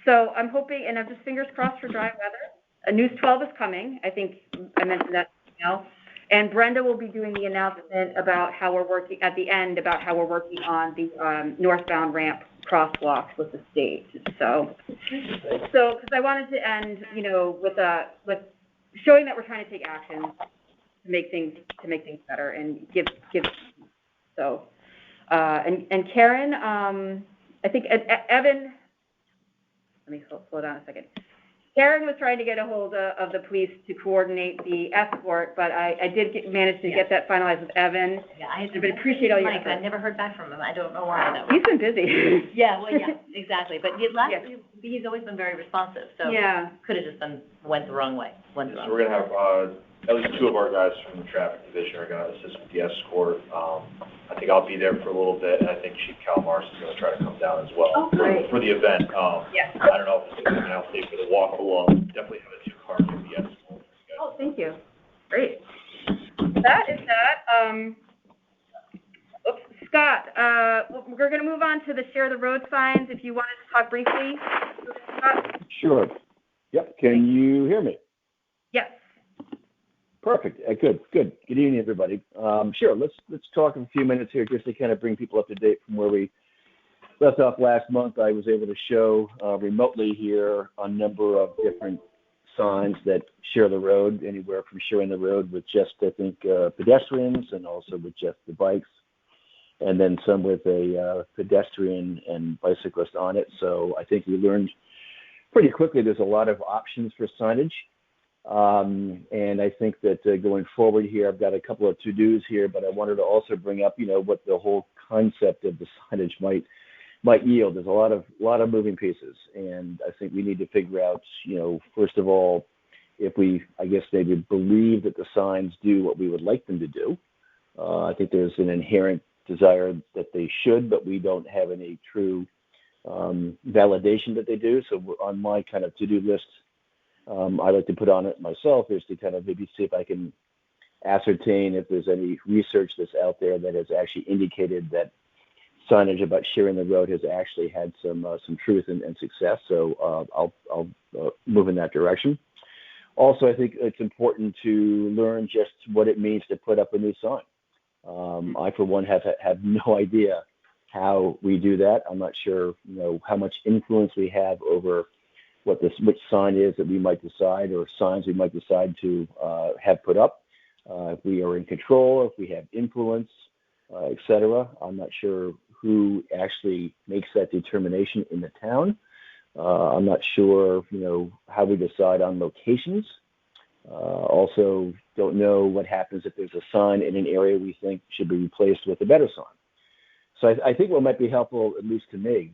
So I'm hoping, and I'm just fingers crossed for dry weather. News 12 is coming. I think I mentioned that now. And Brenda will be doing the announcement about how we're working at the end, about how we're working on the northbound ramp crosswalks with the state. So because I wanted to end, with showing that we're trying to take action to make things better and give. So, and Karen, I think Evan. Let me slow down a second. Karen was trying to get a hold of the police to coordinate the escort, but I did manage to get that finalized with Evan. Yeah, I appreciate all your efforts. I never heard back from him. I don't know why. That was. He's been busy. Yeah, exactly. But he's always been very responsive. So could have just went the wrong way. So we're gonna have at least two of our guys from the traffic division are gonna assist with the escort. I think I'll be there for a little bit, and I think Chief Calamars is gonna try to come down as well for the event. I don't know if it's something I'll take for the walk along. Definitely have a 2-car for the escort. Oh, thank you. Great. That is that. Scott, we're going to move on to the share the road signs. If you wanted to talk briefly, Scott. Sure. Yep. Can you hear me? Yes. Perfect. Good. Good evening, everybody. Sure. Let's talk a few minutes here just to kind of bring people up to date from where we left off last month. I was able to show remotely here a number of different signs that share the road, anywhere from sharing the road with just, I think, pedestrians and also with just the bikes, and then some with a pedestrian and bicyclist on it. So I think we learned pretty quickly there's a lot of options for signage. And I think that going forward here, I've got a couple of to-dos here, but I wanted to also bring up, what the whole concept of the signage might yield. There's a lot of moving pieces, and I think we need to figure out, first of all, if we, I guess, maybe believe that the signs do what we would like them to do. I think there's an inherent desire that they should, but we don't have any true validation that they do. So on my kind of to-do list, I like to put on it myself is to kind of maybe see if I can ascertain if there's any research that's out there that has actually indicated that signage about sharing the road has actually had some truth and success. So I'll move in that direction. Also, I think it's important to learn just what it means to put up a new sign. I, for one, have no idea how we do that. I'm not sure, how much influence we have over which sign is that we might decide, or signs we might decide to have put up. If we are in control, if we have influence, et cetera. I'm not sure who actually makes that determination in the town. I'm not sure, how we decide on locations. Also, don't know what happens if there's a sign in an area we think should be replaced with a better sign. So I think what might be helpful, at least to me,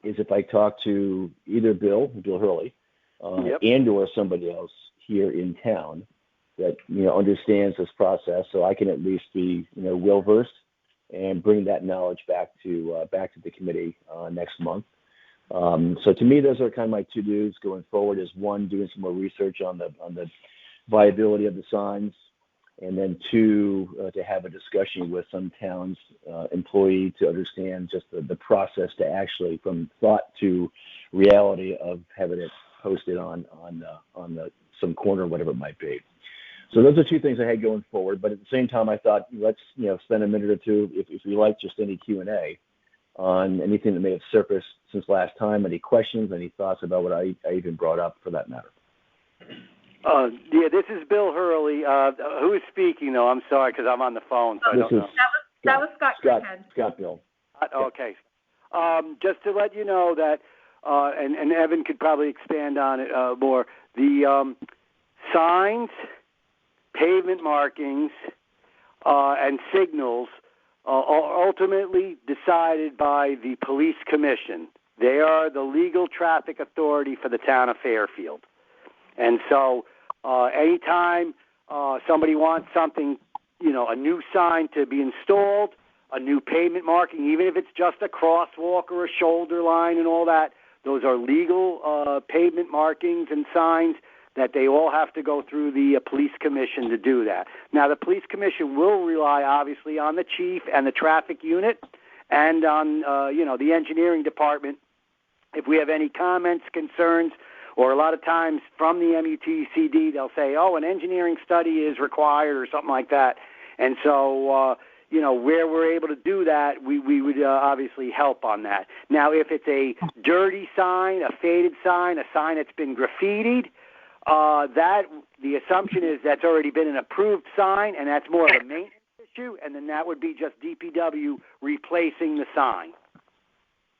is if I talk to either Bill Hurley, and or somebody else here in town that, understands this process, so I can at least be, well-versed and bring that knowledge back to the committee next month. So to me, those are kind of my to-dos going forward, is one, doing some more research on the viability of the signs, and then two, to have a discussion with some town's employee to understand just the process to actually, from thought to reality of having it posted on some corner, whatever it might be. So those are two things I had going forward. But at the same time, I thought, let's spend a minute or two, if you like, just any Q&A on anything that may have surfaced since last time. Any questions, any thoughts about what I even brought up, for that matter? This is Bill Hurley. Who is speaking, though? I'm sorry, because I'm on the phone, so I don't know. That was Scott Greenhead. Scott Bill. Okay. Just to let you know that, and Evan could probably expand on it more, the signs, pavement markings, and signals are ultimately decided by the police commission. They are the legal traffic authority for the town of Fairfield. And so anytime somebody wants something, a new sign to be installed, a new pavement marking, even if it's just a crosswalk or a shoulder line and all that, those are legal pavement markings and signs that they all have to go through the police commission to do that. Now, the police commission will rely, obviously, on the chief and the traffic unit and on, the engineering department. If we have any comments, concerns, or a lot of times from the MUTCD, they'll say, an engineering study is required or something like that. And so, where we're able to do that, we would obviously help on that. Now, if it's a dirty sign, a faded sign, a sign that's been graffitied, the assumption is that's already been an approved sign, and that's more of a maintenance issue, and then that would be just DPW replacing the sign.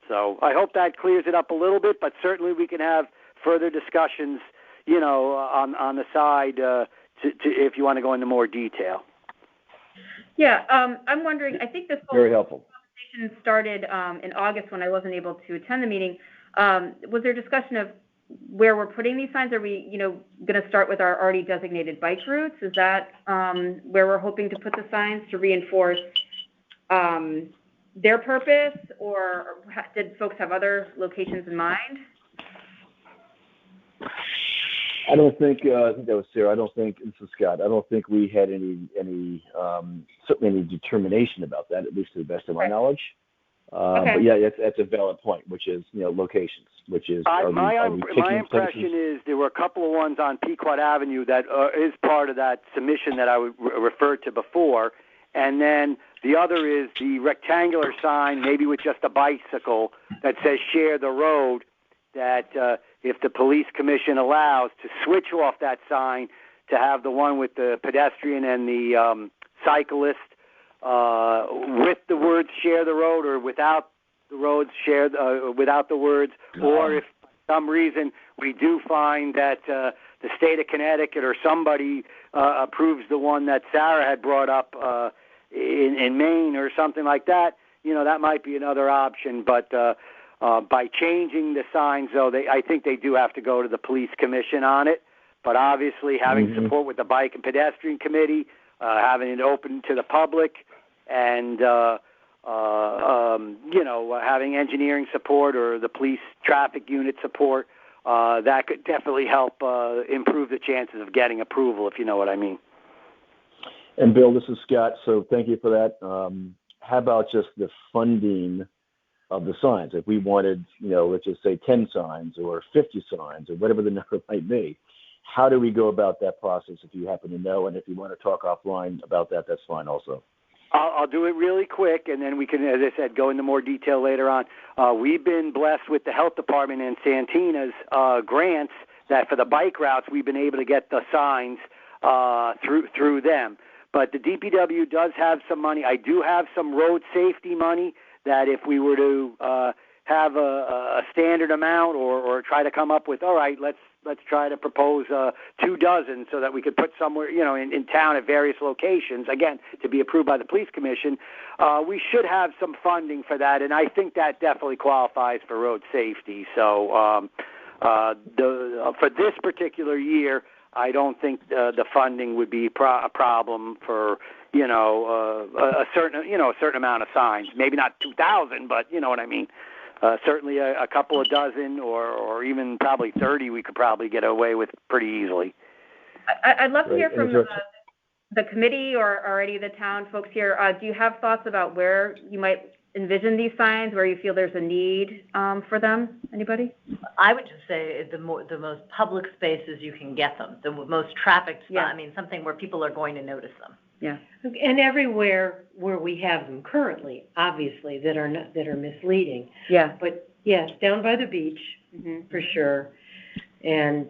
So I hope that clears it up a little bit, but certainly we can have further discussions, on the side to if you want to go into more detail. Yeah, I'm wondering, I think this whole Very helpful conversation started in August when I wasn't able to attend the meeting. Was there discussion of where we're putting these signs? Are we, going to start with our already designated bike routes? Is that where we're hoping to put the signs to reinforce their purpose, or did folks have other locations in mind? I don't think, I think that was Sarah. This is Scott. I don't think we had any certainly any determination about that, at least to the best of my knowledge. Okay. But yeah, that's a valid point, which is, locations, which is, my impression is there were a couple of ones on Pequot Avenue that is part of that submission that I referred to before. And then the other is the rectangular sign, maybe with just a bicycle, that says share the road, that if the police commission allows, to switch off that sign to have the one with the pedestrian and the cyclist with the words share the road, or without the roads without the words, or if for some reason we do find that the state of Connecticut or somebody approves the one that Sarah had brought up in Maine or something like that, that might be another option. But by changing the signs, though, I think they do have to go to the police commission on it. But obviously having support with the Bike and Pedestrian Committee, having it open to the public, and having engineering support or the police traffic unit support, that could definitely help improve the chances of getting approval, if you know what I mean. And Bill, this is Scott. So thank you for that. How about just the funding of the signs? If we wanted, let's just say 10 signs or 50 signs or whatever the number might be, how do we go about that process, if you happen to know? And if you want to talk offline about that, that's fine also. I'll do it really quick, and then we can, as I said, go into more detail later on. We've been blessed with the health department and Santina's grants that for the bike routes, we've been able to get the signs through them. But the DPW does have some money. I do have some road safety money that if we were to have a standard amount or try to come up with, all right, let's try to propose 24 so that we could put somewhere, in town at various locations, again, to be approved by the police commission. We should have some funding for that, and I think that definitely qualifies for road safety. So for this particular year, I don't think the funding would be a problem for, a certain amount of signs. Maybe not 2,000, but you know what I mean. Certainly a couple of dozen or even probably 30 we could probably get away with pretty easily. I'd love to hear from the committee or any of the town folks here. Do you have thoughts about where you might envision these signs, where you feel there's a need for them? Anybody? I would just say the most public spaces you can get them, the most trafficked spot. Yeah. I mean, something where people are going to notice them. Yeah. And everywhere where we have them currently, obviously, that are misleading. Yeah. But yes, down by the beach, for sure. And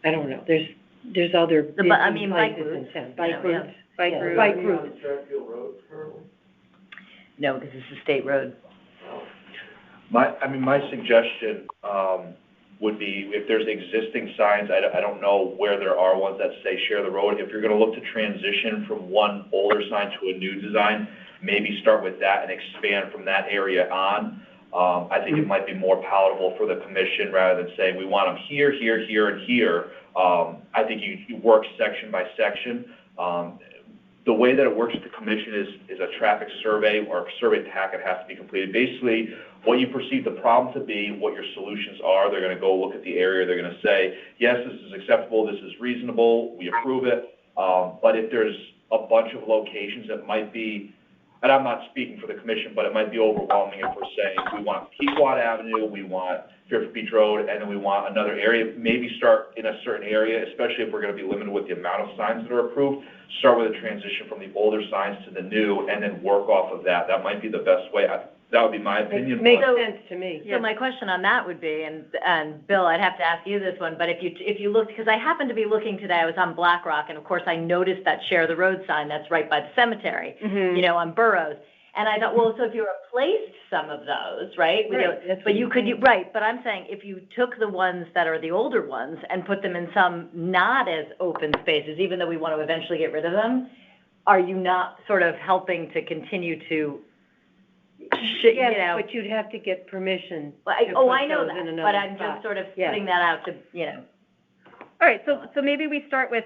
I don't know. There's other busy places in town. Bike routes. Bike routes. Bike routes. Greenfield Road currently? No, because it's a state road. My suggestion would be, if there's existing signs, I don't know where there are ones that say share the road. If you're going to look to transition from one older sign to a new design, maybe start with that and expand from that area on. I think it might be more palatable for the commission rather than saying we want them here, here, here, and here. I think you work section by section. The way that it works with the commission is a traffic survey or a survey packet has to be completed. Basically, what you perceive the problem to be, what your solutions are. They're going to go look at the area. They're going to say, yes, this is acceptable. This is reasonable. We approve it. But if there's a bunch of locations that might be, and I'm not speaking for the commission, but it might be overwhelming if we're saying we want Pequot Avenue, we want Fairfield Beach Road, and then we want another area. Maybe start in a certain area, especially if we're going to be limited with the amount of signs that are approved. Start with a transition from the older signs to the new, and then work off of that. That might be the best way. That would be my opinion. It makes sense to me. So my question on that would be, and Bill, I'd have to ask you this one, but if you look, because I happened to be looking today, I was on Black Rock, and of course I noticed that share the road sign that's right by the cemetery, on Burroughs. And I thought, well, so if you replaced some of those, right? But I'm saying if you took the ones that are the older ones and put them in some not as open spaces, even though we want to eventually get rid of them, are you not sort of helping to continue to Yes, but you'd have to get permission. I know that, but I'm just sort of putting that out to, All right, so maybe we start with,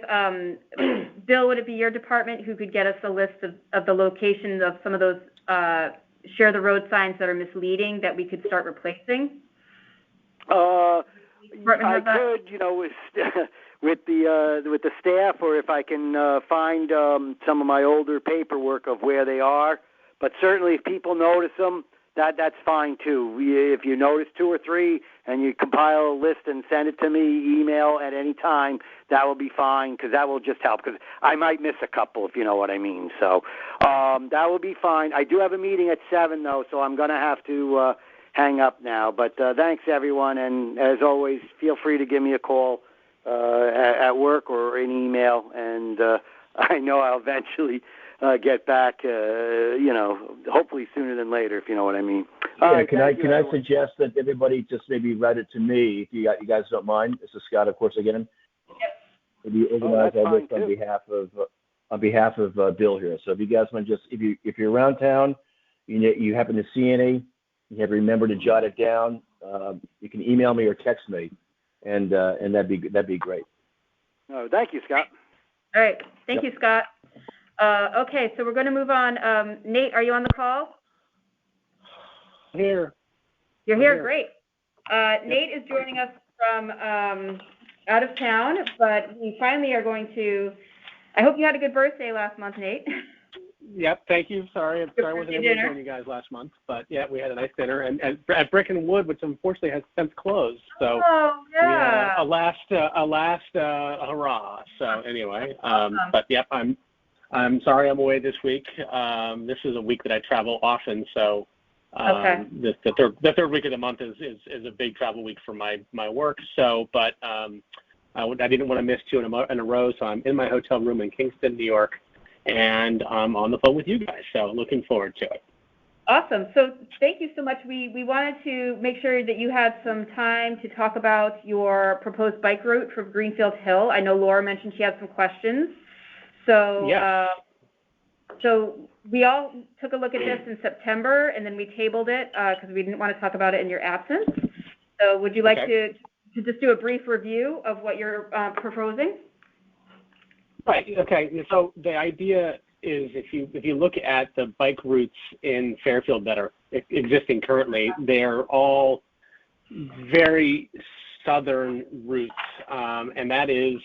Bill, would it be your department who could get us a list of the locations of some of those share the road signs that are misleading that we could start replacing? I could, with the staff, or if I can find some of my older paperwork of where they are. But certainly if people notice them, that's fine too. If you notice 2 or 3 and you compile a list and send it to me, email at any time, that will be fine, because that will just help, because I might miss a couple, if you know what I mean. So that will be fine. I do have a meeting at 7, though, so I'm going to have to hang up now. But thanks, everyone, and as always, feel free to give me a call at work or an email, and I know I'll eventually get back, hopefully sooner than later, if you know what I mean. Can I suggest that everybody just maybe write it to me, if you guys don't mind? This is Scott, of course, again. Yep. Maybe organize all this on behalf of Bill here. So if you guys want to if you're around town, you happen to see any, you have to remember to jot it down. You can email me or text me, and that'd be great. Oh, thank you, Scott. All right, thank you, Scott. Okay, so we're going to move on. Nate, are you on the call? Here. You're here, great. Nate is joining us from out of town, but we finally are going to, I hope you had a good birthday last month, Nate. Yep, thank you. Sorry I wasn't able to join you guys last month, but yeah, we had a nice dinner and at Brick and Wood, which unfortunately has since closed. So we had a last hurrah. So anyway, but yep, I'm sorry I'm away this week. This is a week that I travel often, so the third week of the month is a big travel week for my work. So, but I didn't want to miss 2 in a row, so I'm in my hotel room in Kingston, New York, and I'm on the phone with you guys. So looking forward to it. Awesome. So thank you so much. We wanted to make sure that you had some time to talk about your proposed bike route from Greenfield Hill. I know Laura mentioned she had some questions. So, Yeah. So we all took a look at this in September, and then we tabled it because we didn't want to talk about it in your absence. So would you like to just do a brief review of what you're proposing? Right. Okay. So the idea is if you look at the bike routes in Fairfield that are existing currently, they're all very southern routes, and that is,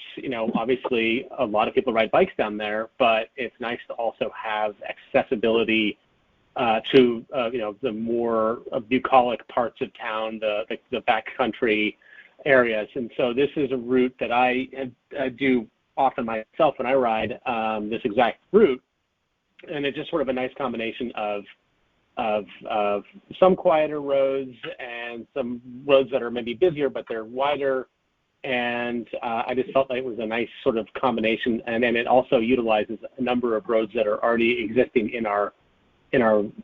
obviously a lot of people ride bikes down there, but it's nice to also have accessibility to the more bucolic parts of town, the backcountry areas. And so this is a route that I do often myself when I ride this exact route, and it's just sort of a nice combination of some quieter roads and some roads that are maybe busier, but they're wider. And I just felt like it was a nice sort of combination. And then it also utilizes a number of roads that are already existing in our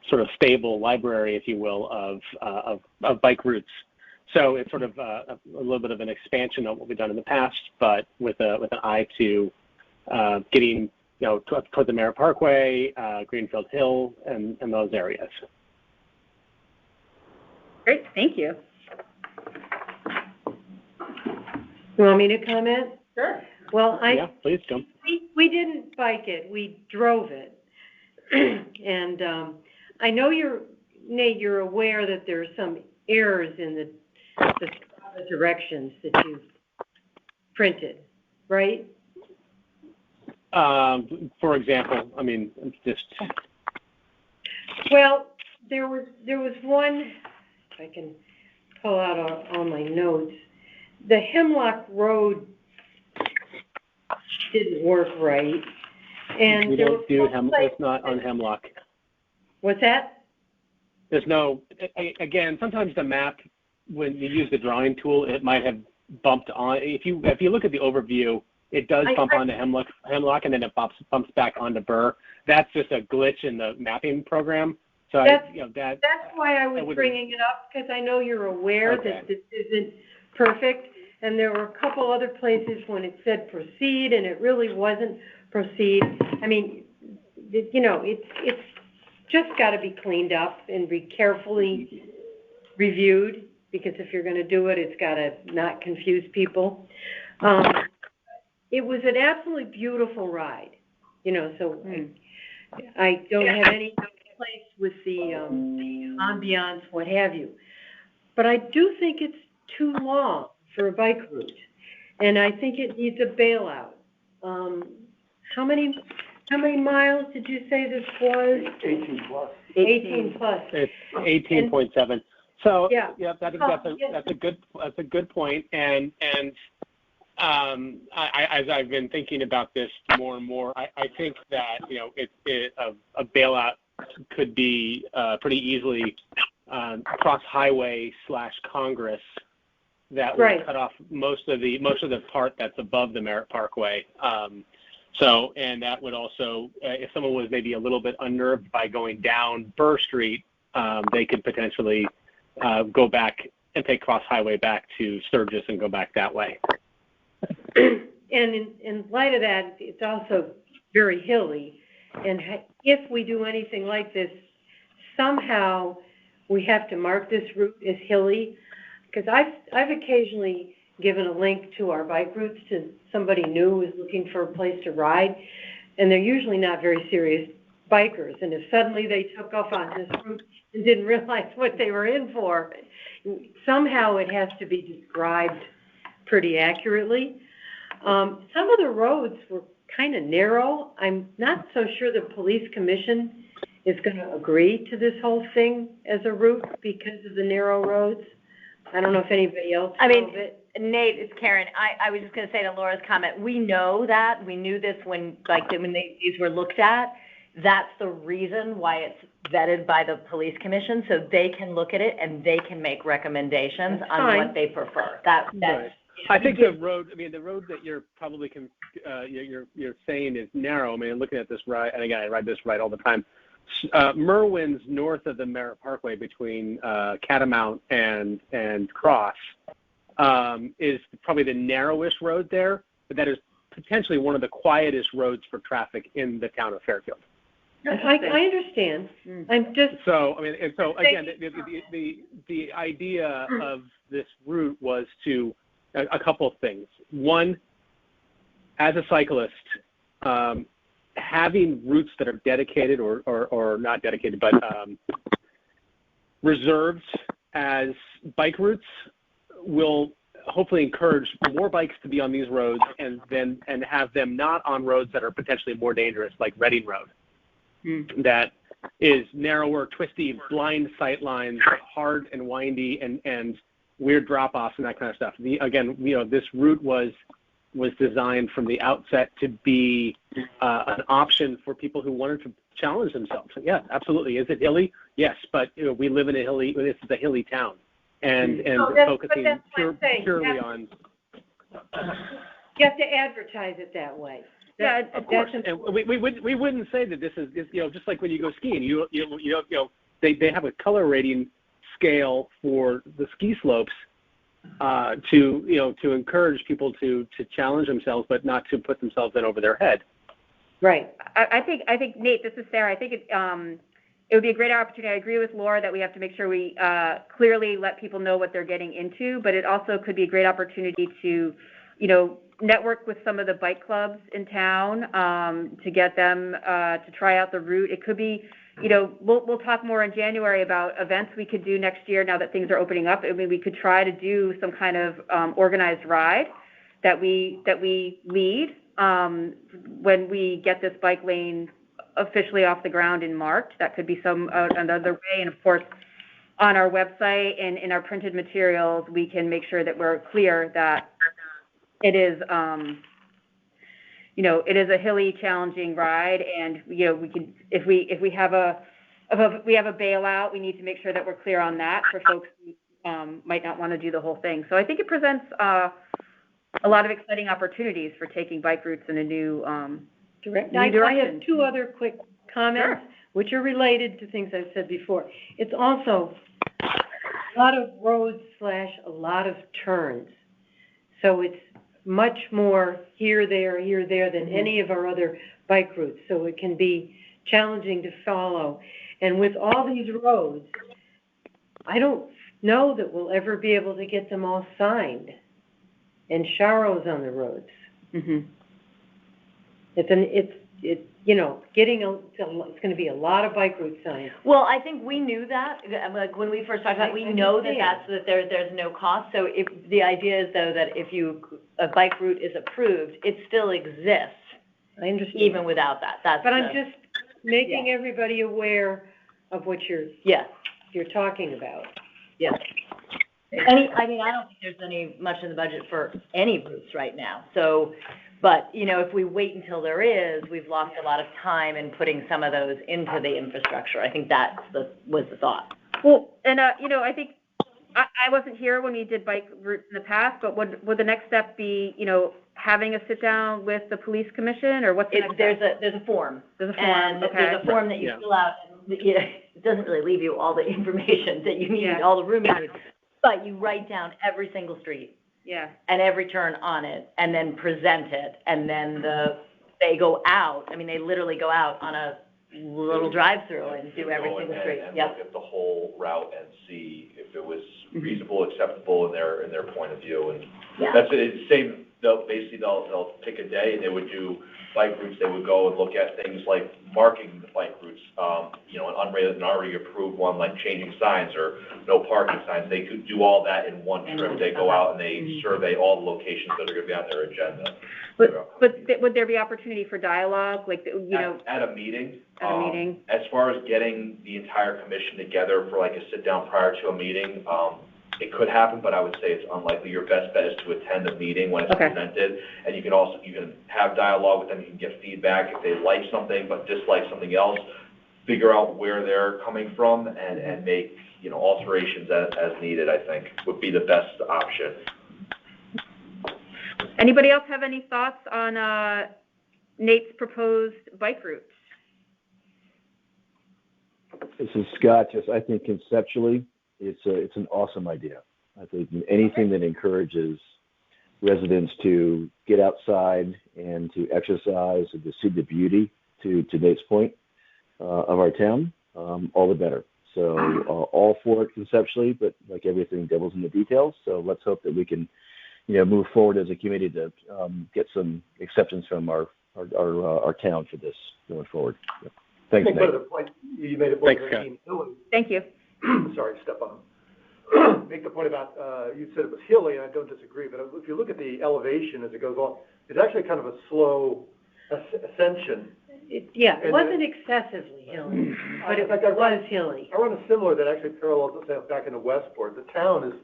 sort of stable library, if you will, of bike routes. So it's sort of a little bit of an expansion of what we've done in the past, but with an eye to getting toward the Merritt Parkway, Greenfield Hill, and those areas. Great, thank you. You want me to comment? Sure. Well, Yeah, please come. We didn't bike it, we drove it. And I know Nate, you're aware that there are some errors in the directions that you've printed, right? For example, I mean, just. Well, there was one, if I can pull out all my notes. The Hemlock Road didn't work right. And we don't do it's not on Hemlock. What's that? There's no, again, sometimes the map, when you use the drawing tool, it might have bumped on. If you look at the overview, it does bump onto Hemlock, and then it bumps back onto Burr. That's just a glitch in the mapping program. So that's why I was bringing it up, because I know you're aware that this isn't perfect. And there were a couple other places when it said proceed, and it really wasn't proceed. I mean, it's just got to be cleaned up and be carefully reviewed, because if you're going to do it, it's got to not confuse people. It was an absolutely beautiful ride, so I don't have any place with the ambiance, what have you. But I do think it's too long for a bike route, and I think it needs a bailout. How many miles did you say this was? 18 plus. 18 plus. It's 18.7. So yeah, I think that's a good point. And as I've been thinking about this more and more, I think that a bailout could be pretty easily cross highway / Congress. That would cut off most of the part that's above the Merritt Parkway. And that would also, if someone was maybe a little bit unnerved by going down Burr Street, they could potentially go back and take cross highway back to Sturgis and go back that way. And in light of that, it's also very hilly. And if we do anything like this, somehow we have to mark this route as hilly. Because I've occasionally given a link to our bike routes to somebody new who's looking for a place to ride, and they're usually not very serious bikers. And if suddenly they took off on this route and didn't realize what they were in for, somehow it has to be described pretty accurately. Some of the roads were kind of narrow. I'm not so sure the police commission is going to agree to this whole thing as a route because of the narrow roads. I don't know if anybody else knows it. Nate, it's Karen. I was just going to say to Laura's comment, we know that. We knew this when these were looked at. That's the reason why it's vetted by the police commission, so they can look at it and they can make recommendations on what they prefer. That's right. I think the road that you're probably you're saying is narrow. I mean, looking at this ride, and again, I ride this ride all the time. Merwin's north of the Merritt Parkway between Catamount and Cross is probably the narrowest road there, but that is potentially one of the quietest roads for traffic in the town of Fairfield. I understand. I'm just. So, I mean, and so again, the idea of this route was to a couple of things. One, as a cyclist, having routes that are dedicated or not dedicated, but reserved as bike routes will hopefully encourage more bikes to be on these roads and have them not on roads that are potentially more dangerous, like Reading Road. That is narrower, twisty, blind sight lines, hard and windy, and weird drop-offs and that kind of stuff. This route was designed from the outset to be an option for people who wanted to challenge themselves. Yeah, absolutely. Is it hilly? Yes, but we live in this is a hilly town, and focusing purely on. You have to advertise it that way. Yeah, of course. And we wouldn't say that this is just like when you go skiing. They have a color rating scale for the ski slopes to encourage people to challenge themselves, but not to put themselves in over their head. Right. I think Nate, this is Sarah. I think it would be a great opportunity. I agree with Laura that we have to make sure we clearly let people know what they're getting into, but it also could be a great opportunity to, network with some of the bike clubs in town to get them to try out the route. It could be, we'll talk more in January about events we could do next year now that things are opening up. I mean, we could try to do some kind of organized ride that we lead when we get this bike lane officially off the ground in March. That could be another way. And of course, on our website and in our printed materials, we can make sure that we're clear that it is, it is a hilly, challenging ride, and we can, if we have a bailout, we need to make sure that we're clear on that for folks who might not want to do the whole thing. So I think it presents a lot of exciting opportunities for taking bike routes in a new direction. I have two other quick comments, which are related to things I've said before. It's also a lot of roads / a lot of turns. So it's much more here, there than any of our other bike routes. So it can be challenging to follow. And with all these roads, I don't know that we'll ever be able to get them all signed and sharrows on the roads. Mm-hmm. It's going to be a lot of bike route signs. Well, I think we knew that, like when we first talked about it, we know that there's no cost. So if the idea is though that if a bike route is approved, it still exists. I understand. Even without that. But I'm just making everybody aware of what you're talking about. Yes. I don't think there's much in the budget for any routes right now. So, but, if we wait until there is, we've lost a lot of time in putting some of those into the infrastructure. I think that was the thought. Well, and, I think I wasn't here when we did bike routes in the past, but would the next step be, having a sit down with the police commission, or what's the next step? There's a form. There's a form, and there's a form that you fill out. And, it doesn't really leave you all the information that you need, all the room you need, but you write down every single street. Yeah. And every turn on it, and then present it, and then they go out. I mean, they literally go out on a little drive-through and do every single street. And look at the whole route and see if it was reasonable, acceptable in their point of view. And that's it. It's the same. They'll pick a day. They would do bike routes. They would go and look at things like marking the bike routes. An already approved one, like changing signs or no parking signs. They could do all that in one trip. They go out and they survey all the locations that are going to be on their agenda. But would there be opportunity for dialogue, like at a meeting? At a meeting. As far as getting the entire commission together for like a sit down prior to a meeting, it could happen, but I would say it's unlikely. Your best bet is to attend a meeting when it's presented, and you can have dialogue with them. You can get feedback if they like something but dislike something else. Figure out where they're coming from and make alterations as needed. I think would be the best option. Anybody else have any thoughts on Nate's proposed bike routes? This is Scott. Just I think conceptually, it's an awesome idea. I think anything that encourages residents to get outside and to exercise and to see the beauty, to Nate's point, of our town, all the better. So all for it conceptually, but like everything, devil's in the details. So let's hope that we can, move forward as a committee to get some acceptance from our town for this going forward. Yep. Thanks, Nate. You made a point. Thanks, Scott. Thank you. Sorry, step on. Make the point about, you said it was hilly, and I don't disagree, but if you look at the elevation as it goes on, it's actually kind of a slow ascension. It wasn't excessively hilly, but it was hilly. I run a similar that actually parallels itself back into Westport. The town is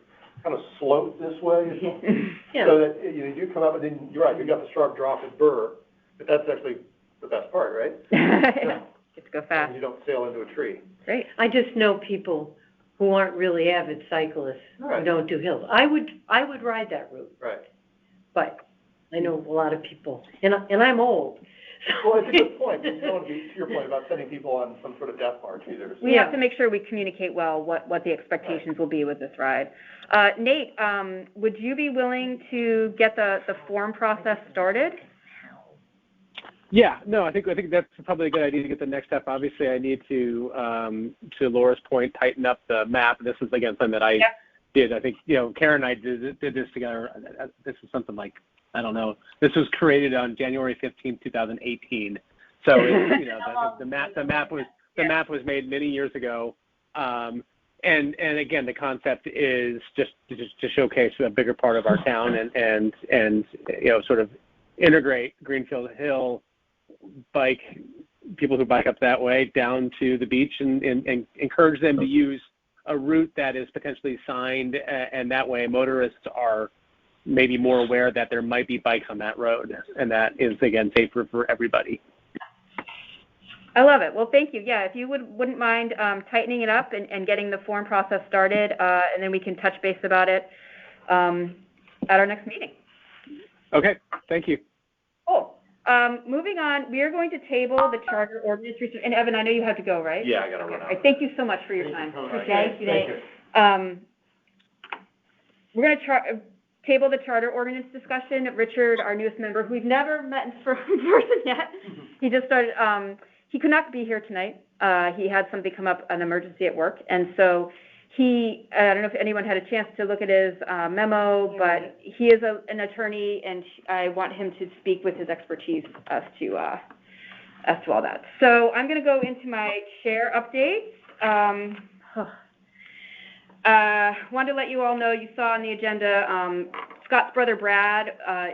kind of sloped this way. Yeah. So that, you do come up, and then, you're right, you got the sharp drop at Burr, but that's actually the best part, right? Get to go fast. And you don't sail into a tree. Great. I just know people who aren't really avid cyclists who don't do hills. I would ride that route. Right. But I know a lot of people, and I'm old. Well, it's a good point. You don't want to be, to your point about sending people on some sort of death march either. We have to make sure we communicate well what the expectations will be with this ride. Nate, would you be willing to get the form process started? Yeah, no, I think that's probably a good idea to get the next step. Obviously, I need to Laura's point, tighten up the map. This is again something that I did. I think Karen and I did this together. This is something like, I don't know. This was created on January 15th, 2018. So the map was made many years ago. And again, the concept is just to showcase a bigger part of our town and sort of integrate Greenfield Hill people who bike up that way down to the beach and encourage them to use a route that is potentially signed, and that way motorists are maybe more aware that there might be bikes on that road, and that is, again, safer for everybody. I love it. Well, thank you. Yeah, if you wouldn't mind tightening it up and getting the form process started, and then we can touch base about it at our next meeting. Okay, thank you. Cool. Moving on, we are going to table the Charter Ordinance research. And Evan, I know you have to go, right? Yeah, I gotta run out. Thank you so much for your time. Thank you. Thank you. We're going to table the Charter Ordinance discussion. Richard, our newest member, who we've never met in person yet, he just started, he could not be here tonight. He had something come up, an emergency at work. And so I don't know if anyone had a chance to look at his memo, but he is an attorney, and I want him to speak with his expertise as to all that. So I'm going to go into my chair updates. Wanted to let you all know, you saw on the agenda, Scott's brother Brad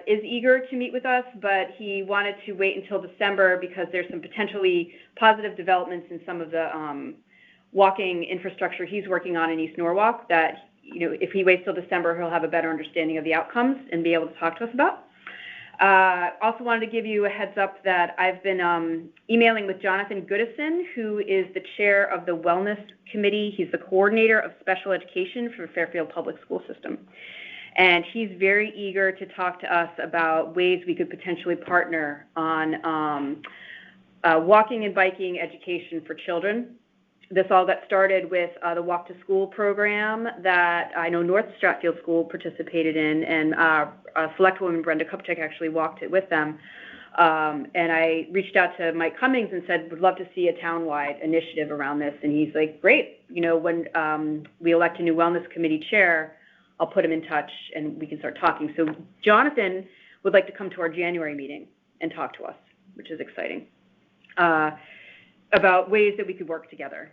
is eager to meet with us, but he wanted to wait until December because there's some potentially positive developments in some of the walking infrastructure he's working on in East Norwalk that, if he waits till December, he'll have a better understanding of the outcomes and be able to talk to us about. Also wanted to give you a heads up that I've been emailing with Jonathan Goodison, who is the chair of the Wellness Committee. He's the coordinator of special education for Fairfield Public School System. And he's very eager to talk to us about ways we could potentially partner on walking and biking education for children. This all got started with the Walk to School program that I know North Stratfield School participated in, and select woman Brenda Kupchak actually walked it with them. And I reached out to Mike Cummings and said, would love to see a town-wide initiative around this. And he's like, great, when we elect a new Wellness Committee chair, I'll put him in touch and we can start talking. So Jonathan would like to come to our January meeting and talk to us, which is exciting, about ways that we could work together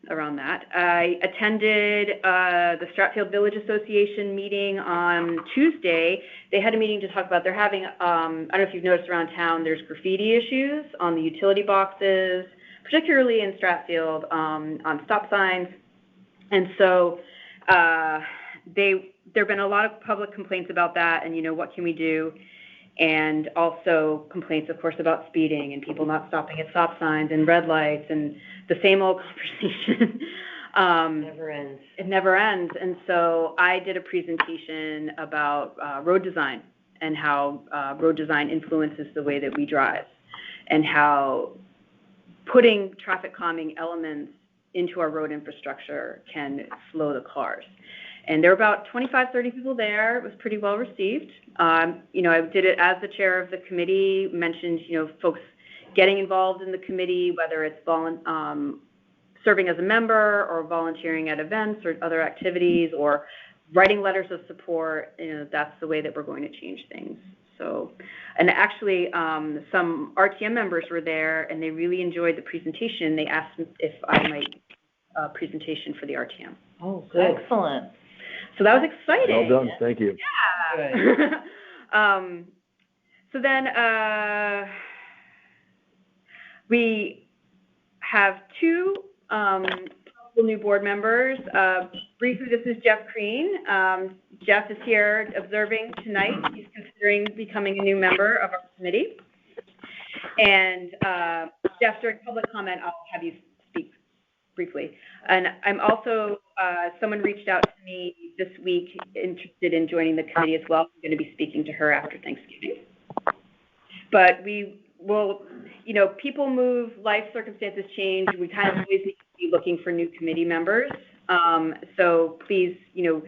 around that. I attended the Stratfield Village Association meeting on Tuesday. They had a meeting to talk about, they're having, I don't know if you've noticed around town, there's graffiti issues on the utility boxes, particularly in Stratfield, on stop signs. And so there have been a lot of public complaints about that, and what can we do? And also complaints, of course, about speeding and people not stopping at stop signs and red lights and the same old conversation. Never ends. It never ends. And so I did a presentation about road design and how road design influences the way that we drive, and how putting traffic calming elements into our road infrastructure can slow the cars. And there were about 25, 30 people there. It was pretty well received. You know, I did it as the chair of the committee, mentioned, you know, folks getting involved in the committee, whether it's serving as a member or volunteering at events or other activities or writing letters of support. You know, that's the way that we're going to change things. So, and actually, some RTM members were there and they really enjoyed the presentation. They asked if I might presentation for the RTM. Oh, good. Excellent. So that was exciting. Well done, thank you. Yeah. So then we have two new board members. Briefly, this is Jeff Crean. Jeff is here observing tonight. He's considering becoming a new member of our committee. And Jeff, during public comment, I'll have you speak briefly. And I'm also, someone reached out to me this week interested in joining the committee as well. I'm going to be speaking to her after Thanksgiving. But we will, you know, people move, life circumstances change. We kind of always need to be looking for new committee members. So please, you know,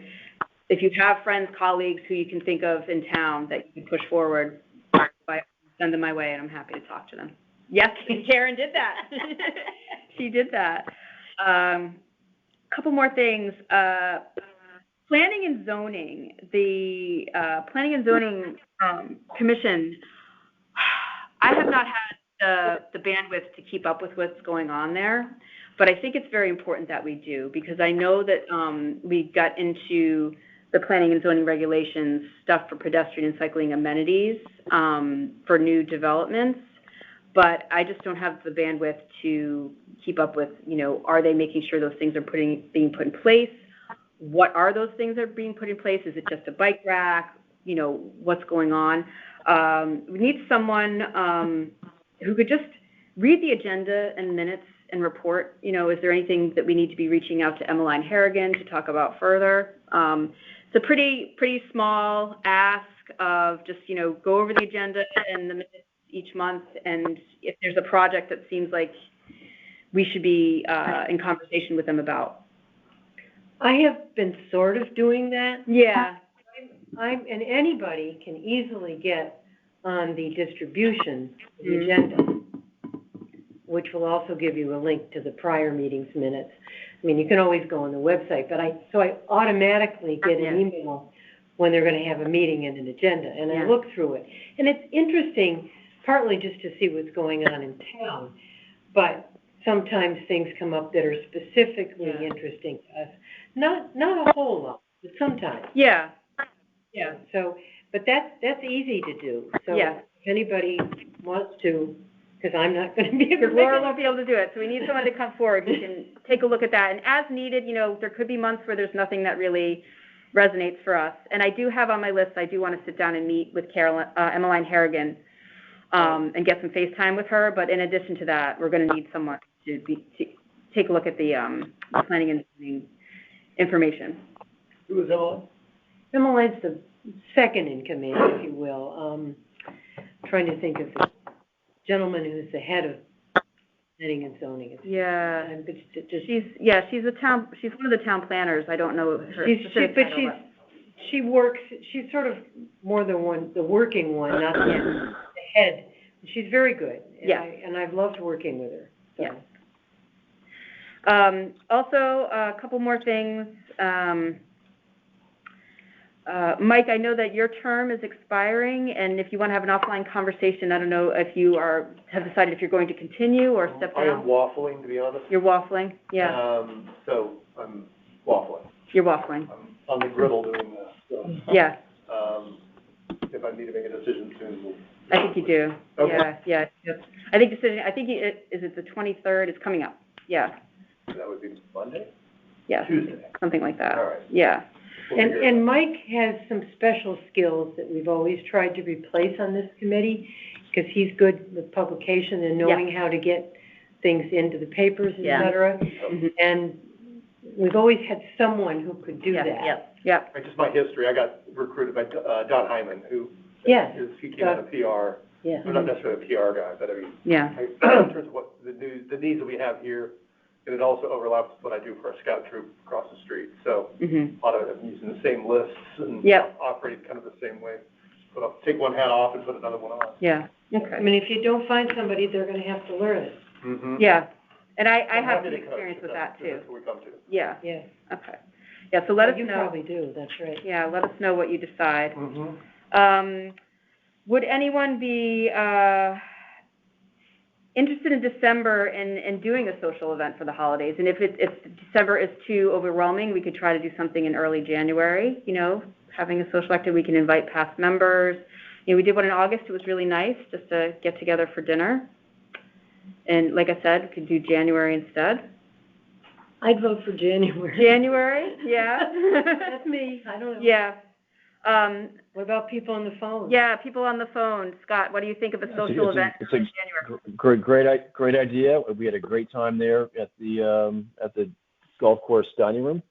if you have friends, colleagues who you can think of in town that you can push forward, send them my way and I'm happy to talk to them. Yes, Karen did that. She did that. Couple more things. Planning and zoning. The Planning and Zoning Commission, I have not had the bandwidth to keep up with what's going on there, but I think it's very important that we do, because I know that we got into the planning and zoning regulations stuff for pedestrian and cycling amenities for new developments, but I just don't have the bandwidth to keep up with, you know, are they making sure those things are being put in place? What are those things that are being put in place? Is it just a bike rack? You know, what's going on? We need someone who could just read the agenda and minutes and report. You know, is there anything that we need to be reaching out to Emmeline Harrigan to talk about further? It's a pretty small ask of just, you know, go over the agenda and the minutes each month, and if there's a project that seems like we should be in conversation with them about. I have been sort of doing that. Yeah. And anybody can easily get on the distribution, the agenda, which will also give you a link to the prior meeting's minutes. I mean, you can always go on the website, but I automatically get an email when they're going to have a meeting and an agenda, and I look through it. And it's interesting, partly just to see what's going on in town, but sometimes things come up that are specifically interesting to us. Not a whole lot, but sometimes. Yeah. So, but that's easy to do. So if anybody wants to, because I'm not going to be able to. Laura won't be able to do it, so we need someone to come forward who can take a look at that. And as needed, you know, there could be months where there's nothing that really resonates for us. And I do have on my list, I do want to sit down and meet with Emmeline Harrigan and get some FaceTime with her. But in addition to that, we're going to need someone to take a look at the planning and zoning information. Who is Emmeline? Emmeline's the second in command, if you will. Trying to think of the gentleman who's the head of planning and zoning. She's one of the town planners. I don't know her specific title, she works. She's sort of more the working one, not the head. She's very good. And I've loved working with her. So. Yeah. Also, a couple more things. Mike, I know that your term is expiring, and if you want to have an offline conversation, I don't know if you have decided if you're going to continue or step down. I am waffling, to be honest. You're waffling? Yeah. So I'm waffling. You're waffling. I'm on the griddle doing this. So, yeah. If I need to make a decision soon, I think you do. Okay. Yeah. I think is it the 23rd? It's coming up. Yeah. So that would be Monday? Yeah. Tuesday. Something like that. All right. Yeah. And Mike has some special skills that we've always tried to replace on this committee, because he's good with publication and knowing how to get things into the papers, et cetera. Mm-hmm. And we've always had someone who could do that. Yeah. Just my history, I got recruited by Don Hyman, who he came out of PR. Yeah. I'm not necessarily a PR guy, but I mean, in terms of what the needs that we have here, And it also overlaps with what I do for a scout troop across the street. So Mm-hmm. a lot of them using the same lists and Yep. operating kind of the same way. Take one hat off and put another one on. Yeah, I okay. mean, if you don't find somebody, they're gonna have to learn it. Mm-hmm. Yeah, and I I'm have happy some to coach, experience if with that's- that too. That's what we come to. Yeah, Yeah. okay. Yeah, so let us You know. probably do, that's right. Yeah, let us know what you decide. Mm-hmm. Would anyone be, interested in December in doing a social event for the holidays? And if December is too overwhelming, we could try to do something in early January, you know, having a social activity. We can invite past members. You know, we did one in August. It was really nice just to get together for dinner. And like I said, we could do January instead. I'd vote for January. January, yeah. That's me, I don't know. Yeah. What about people on the phone? Yeah, people on the phone. Scott, what do you think of a social event in January? Great idea. We had a great time there at the golf course dining room.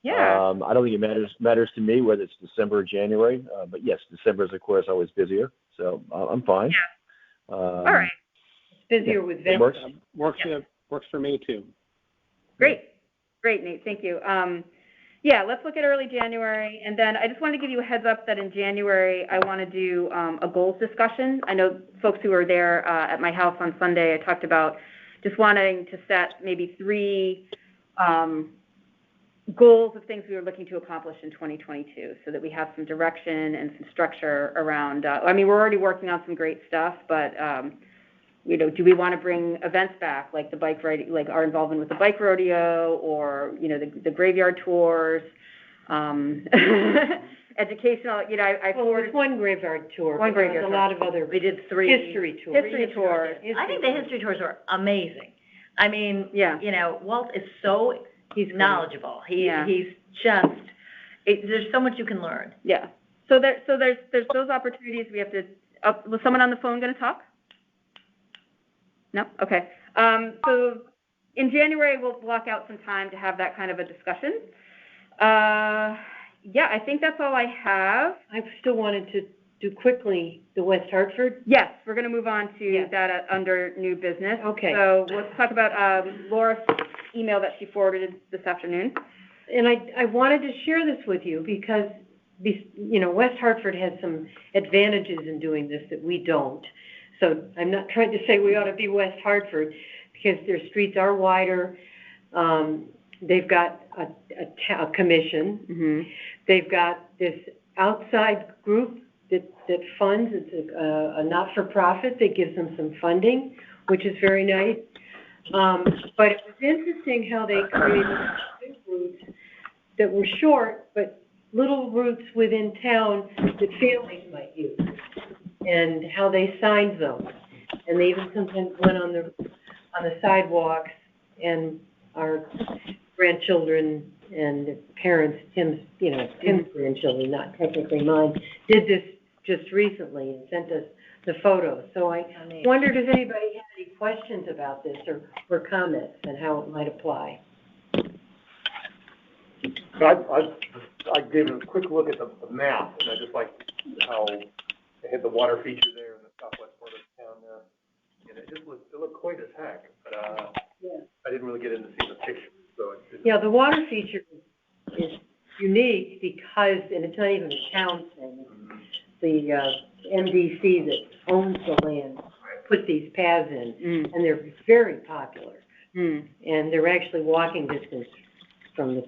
Yeah. I don't think it matters to me whether it's December or January, but yes, December is of course always busier, so I'm fine. Yeah. All right. It's busier with It vendors. Works for me too. Great, Nate, thank you. Yeah, let's look at early January, and then I just wanted to give you a heads up that in January, I want to do a goals discussion. I know folks who were there at my house on Sunday, I talked about just wanting to set maybe 3 goals of things we were looking to accomplish in 2022 so that we have some direction and some structure around, I mean, we're already working on some great stuff, but you know, do we want to bring events back, like the bike riding, like our involvement with the bike rodeo, or, you know, the graveyard tours, educational, you know, I there's one graveyard tour. One graveyard There's tour. a lot of other. We did 3 history tours. history tours. I think the history tours are amazing. I mean, Yeah. you know, Walt is so He's great. knowledgeable. Yeah. He's just, there's so much you can learn. Yeah. So there's those opportunities. We have to, was someone on the phone going to talk? No? Okay. So in January, we'll block out some time to have that kind of a discussion. Yeah, I think that's all I have. I still wanted to do quickly the West Hartford. Yes, we're going to move on to Yeah. that under new business. Okay. So let's talk about Laura's email that she forwarded this afternoon. And I wanted to share this with you because, you know, West Hartford has some advantages in doing this that we don't. So I'm not trying to say we ought to be West Hartford because their streets are wider. They've got a commission. Mm-hmm. They've got this outside group that funds. It's a not-for-profit that gives them some funding, which is very nice. But it was interesting how they created big routes that were short, but little routes within town that families might use, and how they signed them. And they even sometimes went on the sidewalks, and our grandchildren and the parents, Tim's grandchildren, not technically mine, did this just recently and sent us the photos. So I wondered if anybody had any questions about this or comments and how it might apply. I gave a quick look at the map, and I just like how they had the water feature there in the southwest part of town there. And it looked quaint as heck, but I didn't really get in to see the pictures. So yeah, the water feature is unique because, and it's not even a town thing, the MDC that owns the land put these paths in, and they're very popular. And they're actually walking distance from the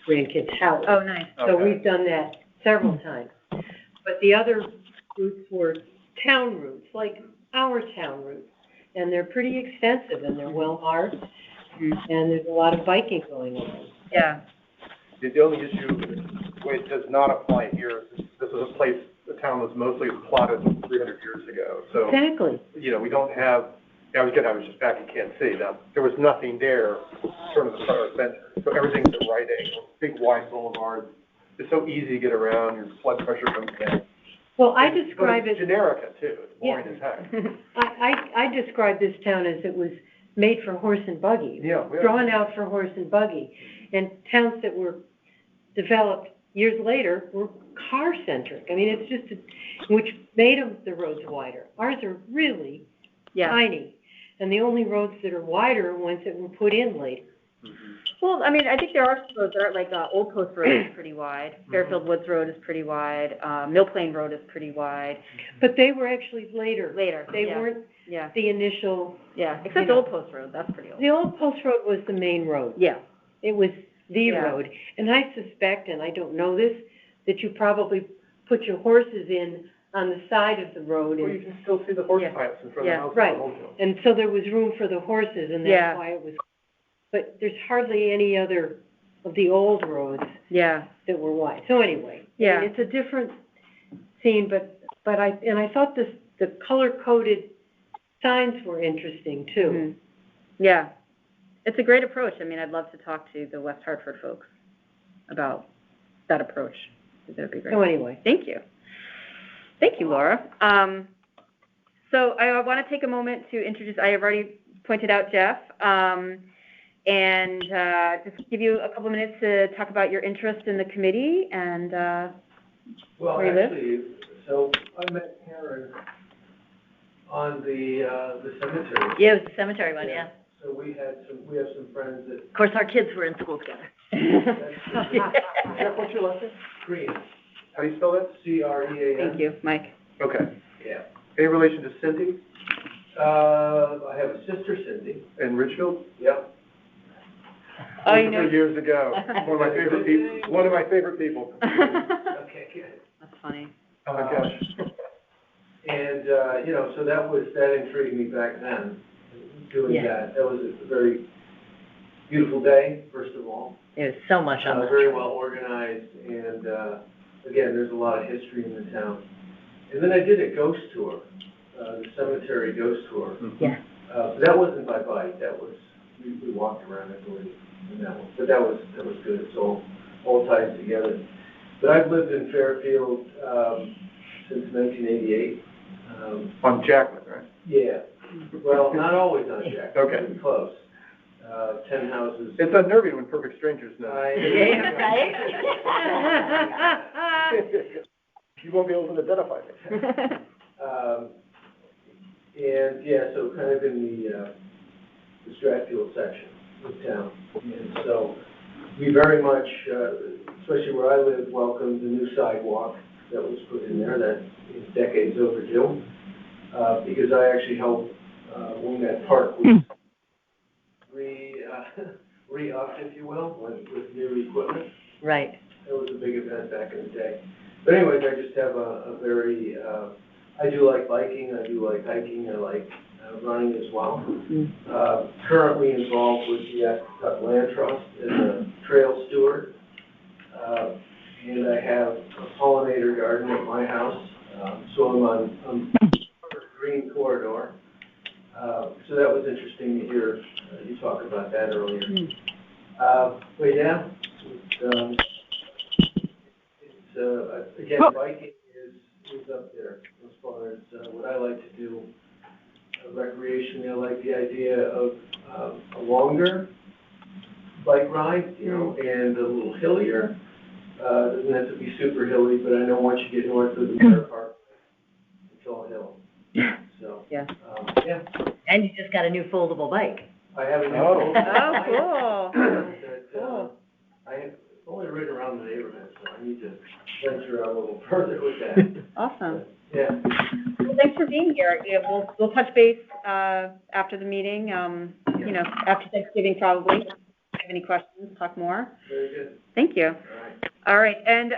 grandkids' house. Oh, nice. So we've done that several times. But the other routes were town routes, like our town routes. And they're pretty extensive and they're well marked. And there's a lot of biking going on. Yeah. the only issue, the way it does not apply here, is this is a place, the town was mostly plotted 300 years ago. So, Exactly. you know, we don't have, I was just back in Kansas City. Now, there was nothing there sort of the front of the center. So everything's at right angles, big wide boulevards. It's so easy to get around, your blood pressure comes down. Well, I describe But it's it, Generica too, it's boring as heck. I describe this town as it was made for horse and buggy. Yeah. Drawn out for horse and buggy. And towns that were developed years later were car-centric. I mean, it's just, which made them the roads wider. Ours are really tiny. and the only roads that are wider are ones that were put in later. Well, I mean, I think there are some roads that are, like, Old Post Road is pretty wide, Fairfield Woods Road is pretty wide, Mill Plain Road is pretty wide. But they were actually later. They yeah. weren't Yeah, the initial, yeah, except You know. Old Post Road, that's pretty old. the Old Post Road was the main road. Yeah, It was the Yeah. road. And I suspect, and I don't know this, that you probably put your horses in on the side of the road. Well, you And, can still see the horse Yeah. pipes in front Yeah. of the house. Right. on Old Hill. and so there was room for the horses, and Yeah. that's why it was, but there's hardly any other of the old roads yeah, that were wide. So anyway, Yeah. it's a different scene, but I thought the color-coded signs were interesting too. mhm. Yeah. It's a great approach. I mean, I'd love to talk to the West Hartford folks about that approach. That'd be great. So anyway, Thank you. Thank you, Laura. So I want to take a moment to introduce, I have already pointed out Jeff, and just give you a couple minutes to talk about your interest in the committee and Well, where you live. actually, so I met Karen on the cemetery. Yeah, it was the cemetery one, yeah. So we have some friends that, Of course, our kids were in school together. Jeff, what's your last name? Green, How do you spell that? CREAN. Thank you, Mike. Okay. Yeah. Any relation to Cindy I have a sister, Cindy. in Richfield? Yep. Oh, you know. Years ago. One of my favorite people. One of my favorite people. Okay, good. That's funny. Oh my gosh. And, so that intrigued me back then, doing Yeah. that. That was a very beautiful day, first of all. It was so much on the Very well organized, and, again, there's a lot of history in the town. And then I did a ghost tour, the cemetery ghost tour. Yeah. That wasn't by bike, that was, we walked around, I believe, in that one. But that was good, it's all tied together. But I've lived in Fairfield, since 1988. On Jackman, right? Yeah, well, not always on Jack. Okay. Pretty close. 10 houses. It's unnerving when perfect strangers know. Yeah, right? You won't be able to identify me. And, yeah, so kind of in the Stratfield section of town. And so we very much, especially where I live, welcomed the new sidewalk that was put in there that is decades overdue. Because I actually helped when that park was re-upped, if you will, with new equipment. Right. It was a big event back in the day. But anyways, I just have a very, I do like biking, I do like hiking, I like running as well. Currently involved with the Aquatuck Land Trust as a trail steward. And I have a pollinator garden at my house, so I'm on green corridor. So that was interesting to hear you talk about that earlier. But yeah, again, biking is up there as far as what I like to do. Recreationally, I like the idea of a longer bike ride, and a little hillier. Doesn't have to be super hilly, but I know once you get north of the Bear Park, it's all hill. So, Yeah. Yeah, And you just got a new foldable bike. I have a new. Oh, cool. That, I've only ridden around the neighborhood, so I need to venture out a little further with that. Awesome. Yeah. Well, thanks for being here. Yeah, we'll touch base, after the meeting, after Thanksgiving probably. If you have any questions, talk more. Very good. Thank you. All right. All right, and,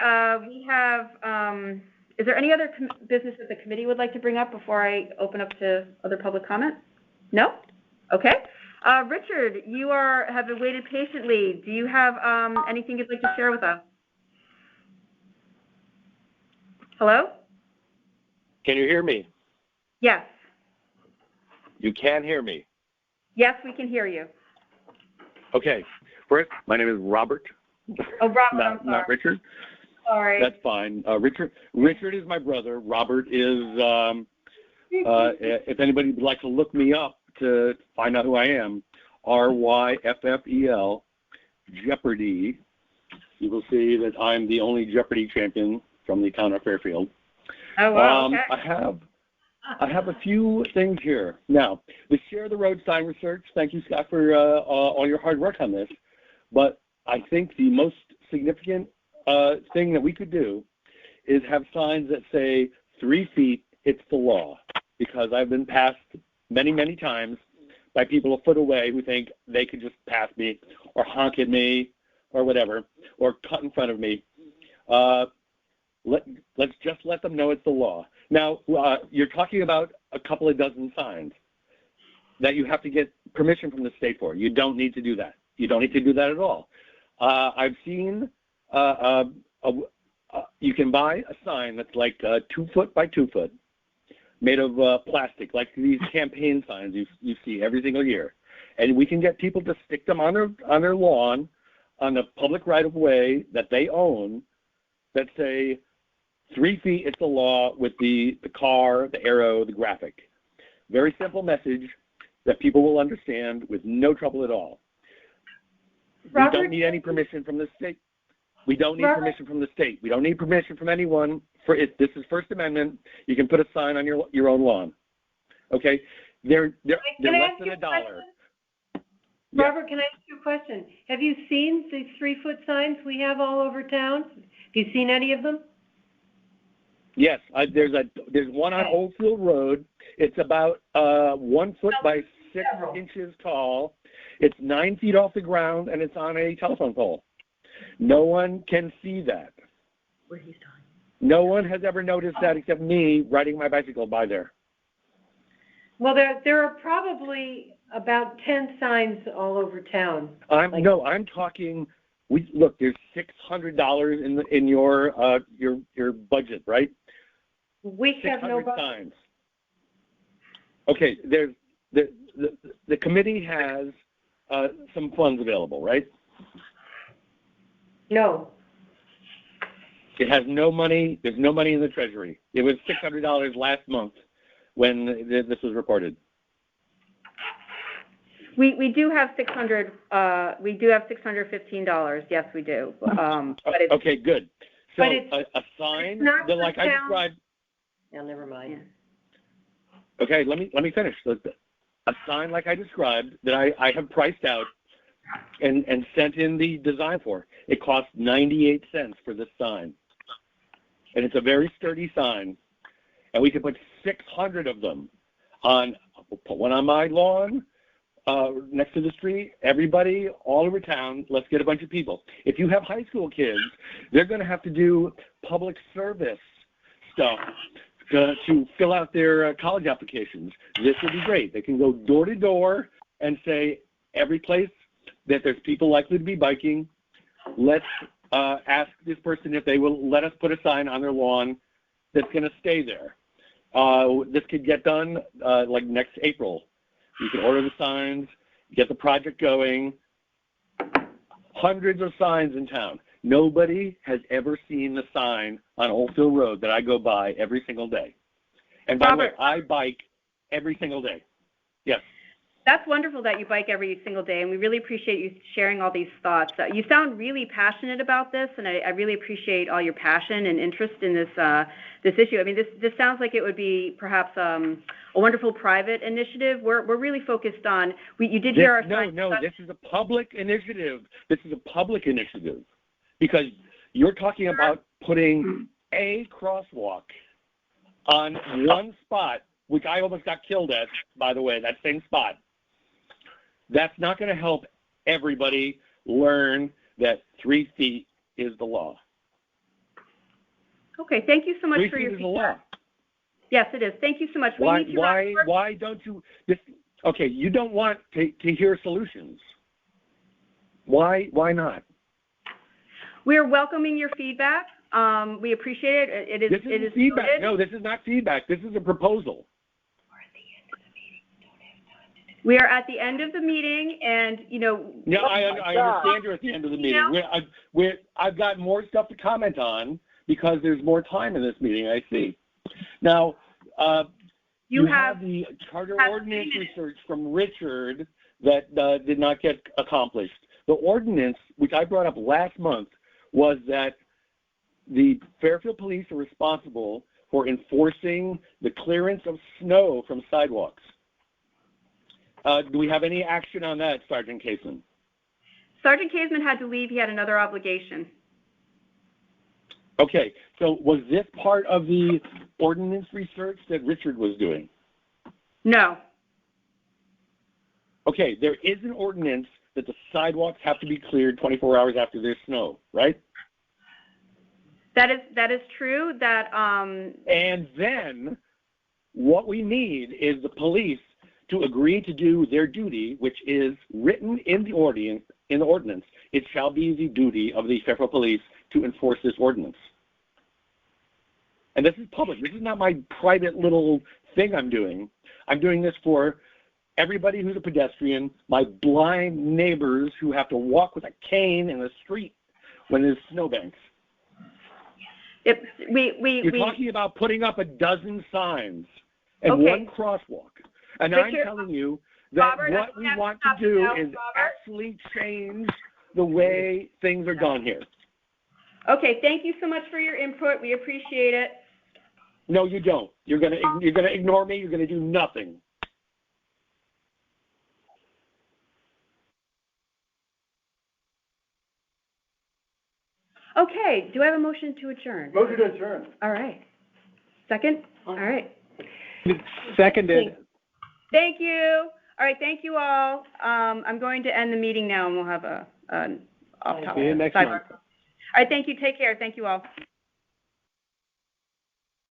we have, is there any other business that the committee would like to bring up before I open up to other public comment? No? Okay. Richard, you have waited patiently. Do you have, anything you'd like to share with us? Hello? Can you hear me? Yes. You can hear me. Yes, we can hear you. Okay. First, my name is Robert. Oh, Robert, I'm sorry. Not Richard. Sorry. That's fine. Richard is my brother. Robert is, if anybody would like to look me up to find out who I am, RYFFEL, Jeopardy. You will see that I'm the only Jeopardy champion from the town of Fairfield. Oh, wow, okay. I have a few things here. Now, the Share the Road sign research, thank you, Scott, for all your hard work on this. But I think the most significant thing that we could do is have signs that say 3 feet, it's the law. Because I've been passed many, many times by people a foot away who think they could just pass me or honk at me or whatever, or cut in front of me. Let's just let them know it's the law. Now, you're talking about a couple of dozen signs that you have to get permission from the state for. You don't need to do that. You don't need to do that at all. I've seen you can buy a sign that's like 2 foot by 2 foot, made of plastic, like these campaign signs you see every single year. And we can get people to stick them on their lawn, on the public right-of-way that they own, that say 3 feet, it's the law, with the car, the arrow, the graphic. Very simple message that people will understand with no trouble at all. Robert, we don't need any permission from the state. We don't need permission from the state. We don't need permission from anyone for it. This is First Amendment. You can put a sign on your own lawn. Okay? They're less than $1. Robert, can I ask you a question? Have you seen these 3-foot signs we have all over town? Have you seen any of them? Yes, there's one on Oldfield Road. It's about 1 foot by 6 inches tall. It's 9 feet off the ground, and it's on a telephone pole. No one can see that. Where he's talking. No one has ever noticed that except me riding my bicycle by there. Well, there are probably about 10 signs all over town. I'm talking. Look, there's $600 in your budget, right? We have no budget. Signs. Okay, there's the committee has some funds available, right? No. It has no money. There's no money in the treasury. It was $600 last month when this was reported. We do have $600. We do have $615. Yes, we do. But it's, okay, good. So but a sign not like I described. Yeah, never mind. Yeah. Okay, let me finish. A sign like I described that I have priced out and sent in the design for. It costs 98 cents for this sign. And it's a very sturdy sign. And we can put 600 of them on, put one on my lawn, next to the street, everybody, all over town, let's get a bunch of people. If you have high school kids, they're going to have to do public service stuff to fill out their college applications. This would be great. They can go door to door and say, every place that there's people likely to be biking, let's ask this person if they will let us put a sign on their lawn that's going to stay there. This could get done like next April. You can order the signs, get the project going. Hundreds of signs in town. Nobody has ever seen the sign on Oldfield Road that I go by every single day. And by the way, I bike every single day. Yes. That's wonderful that you bike every single day, and we really appreciate you sharing all these thoughts. You sound really passionate about this, and I really appreciate all your passion and interest in this issue. I mean, this sounds like it would be perhaps a wonderful private initiative. We're really focused on. You did hear our sign. No. This is a public initiative. This is a public initiative, because you're talking about putting a crosswalk on one spot, which I almost got killed at, by the way, that same spot. That's not going to help everybody learn that 3 feet is the law. Okay, thank you so much for your feedback. 3 feet is the law. Yes, it is. Thank you so much. Why don't you? Okay, you don't want to hear solutions. Why not? We're welcoming your feedback. We appreciate it. It is feedback. noted. No, this is not feedback. This is a proposal. We are at the end of the meeting, and No, I understand you're at the end of the meeting. I've got more stuff to comment on because there's more time in this meeting. I see. Now, you have the Charter Ordinance research from Richard that did not get accomplished. The ordinance, which I brought up last month, was that the Fairfield Police are responsible for enforcing the clearance of snow from sidewalks. Do we have any action on that, Sergeant Caseman? Sergeant Caseman had to leave. He had another obligation. Okay, so was this part of the ordinance research that Richard was doing? No. Okay, there is an ordinance that the sidewalks have to be cleared 24 hours after there's snow, right? That is true. And then what we need is the police to agree to do their duty, which is written in the ordinance. It shall be the duty of the federal police to enforce this ordinance. And this is public. This is not my private little thing I'm doing. I'm doing this for everybody who's a pedestrian, my blind neighbors who have to walk with a cane in the street when there's snowbanks. You're talking about putting up a dozen signs and one crosswalk. And Richard, I'm telling you that Robert, what we want to do is actually change the way things are done here. Okay, thank you so much for your input. We appreciate it. No, you don't. You're gonna ignore me. You're gonna do nothing. Okay, do I have a motion to adjourn? Motion to adjourn. All right. Second? All right. Seconded. Thank you. All right, thank you all. I'm going to end the meeting now, and we'll have an off-topic. See you next month. All right, thank you. Take care. Thank you all.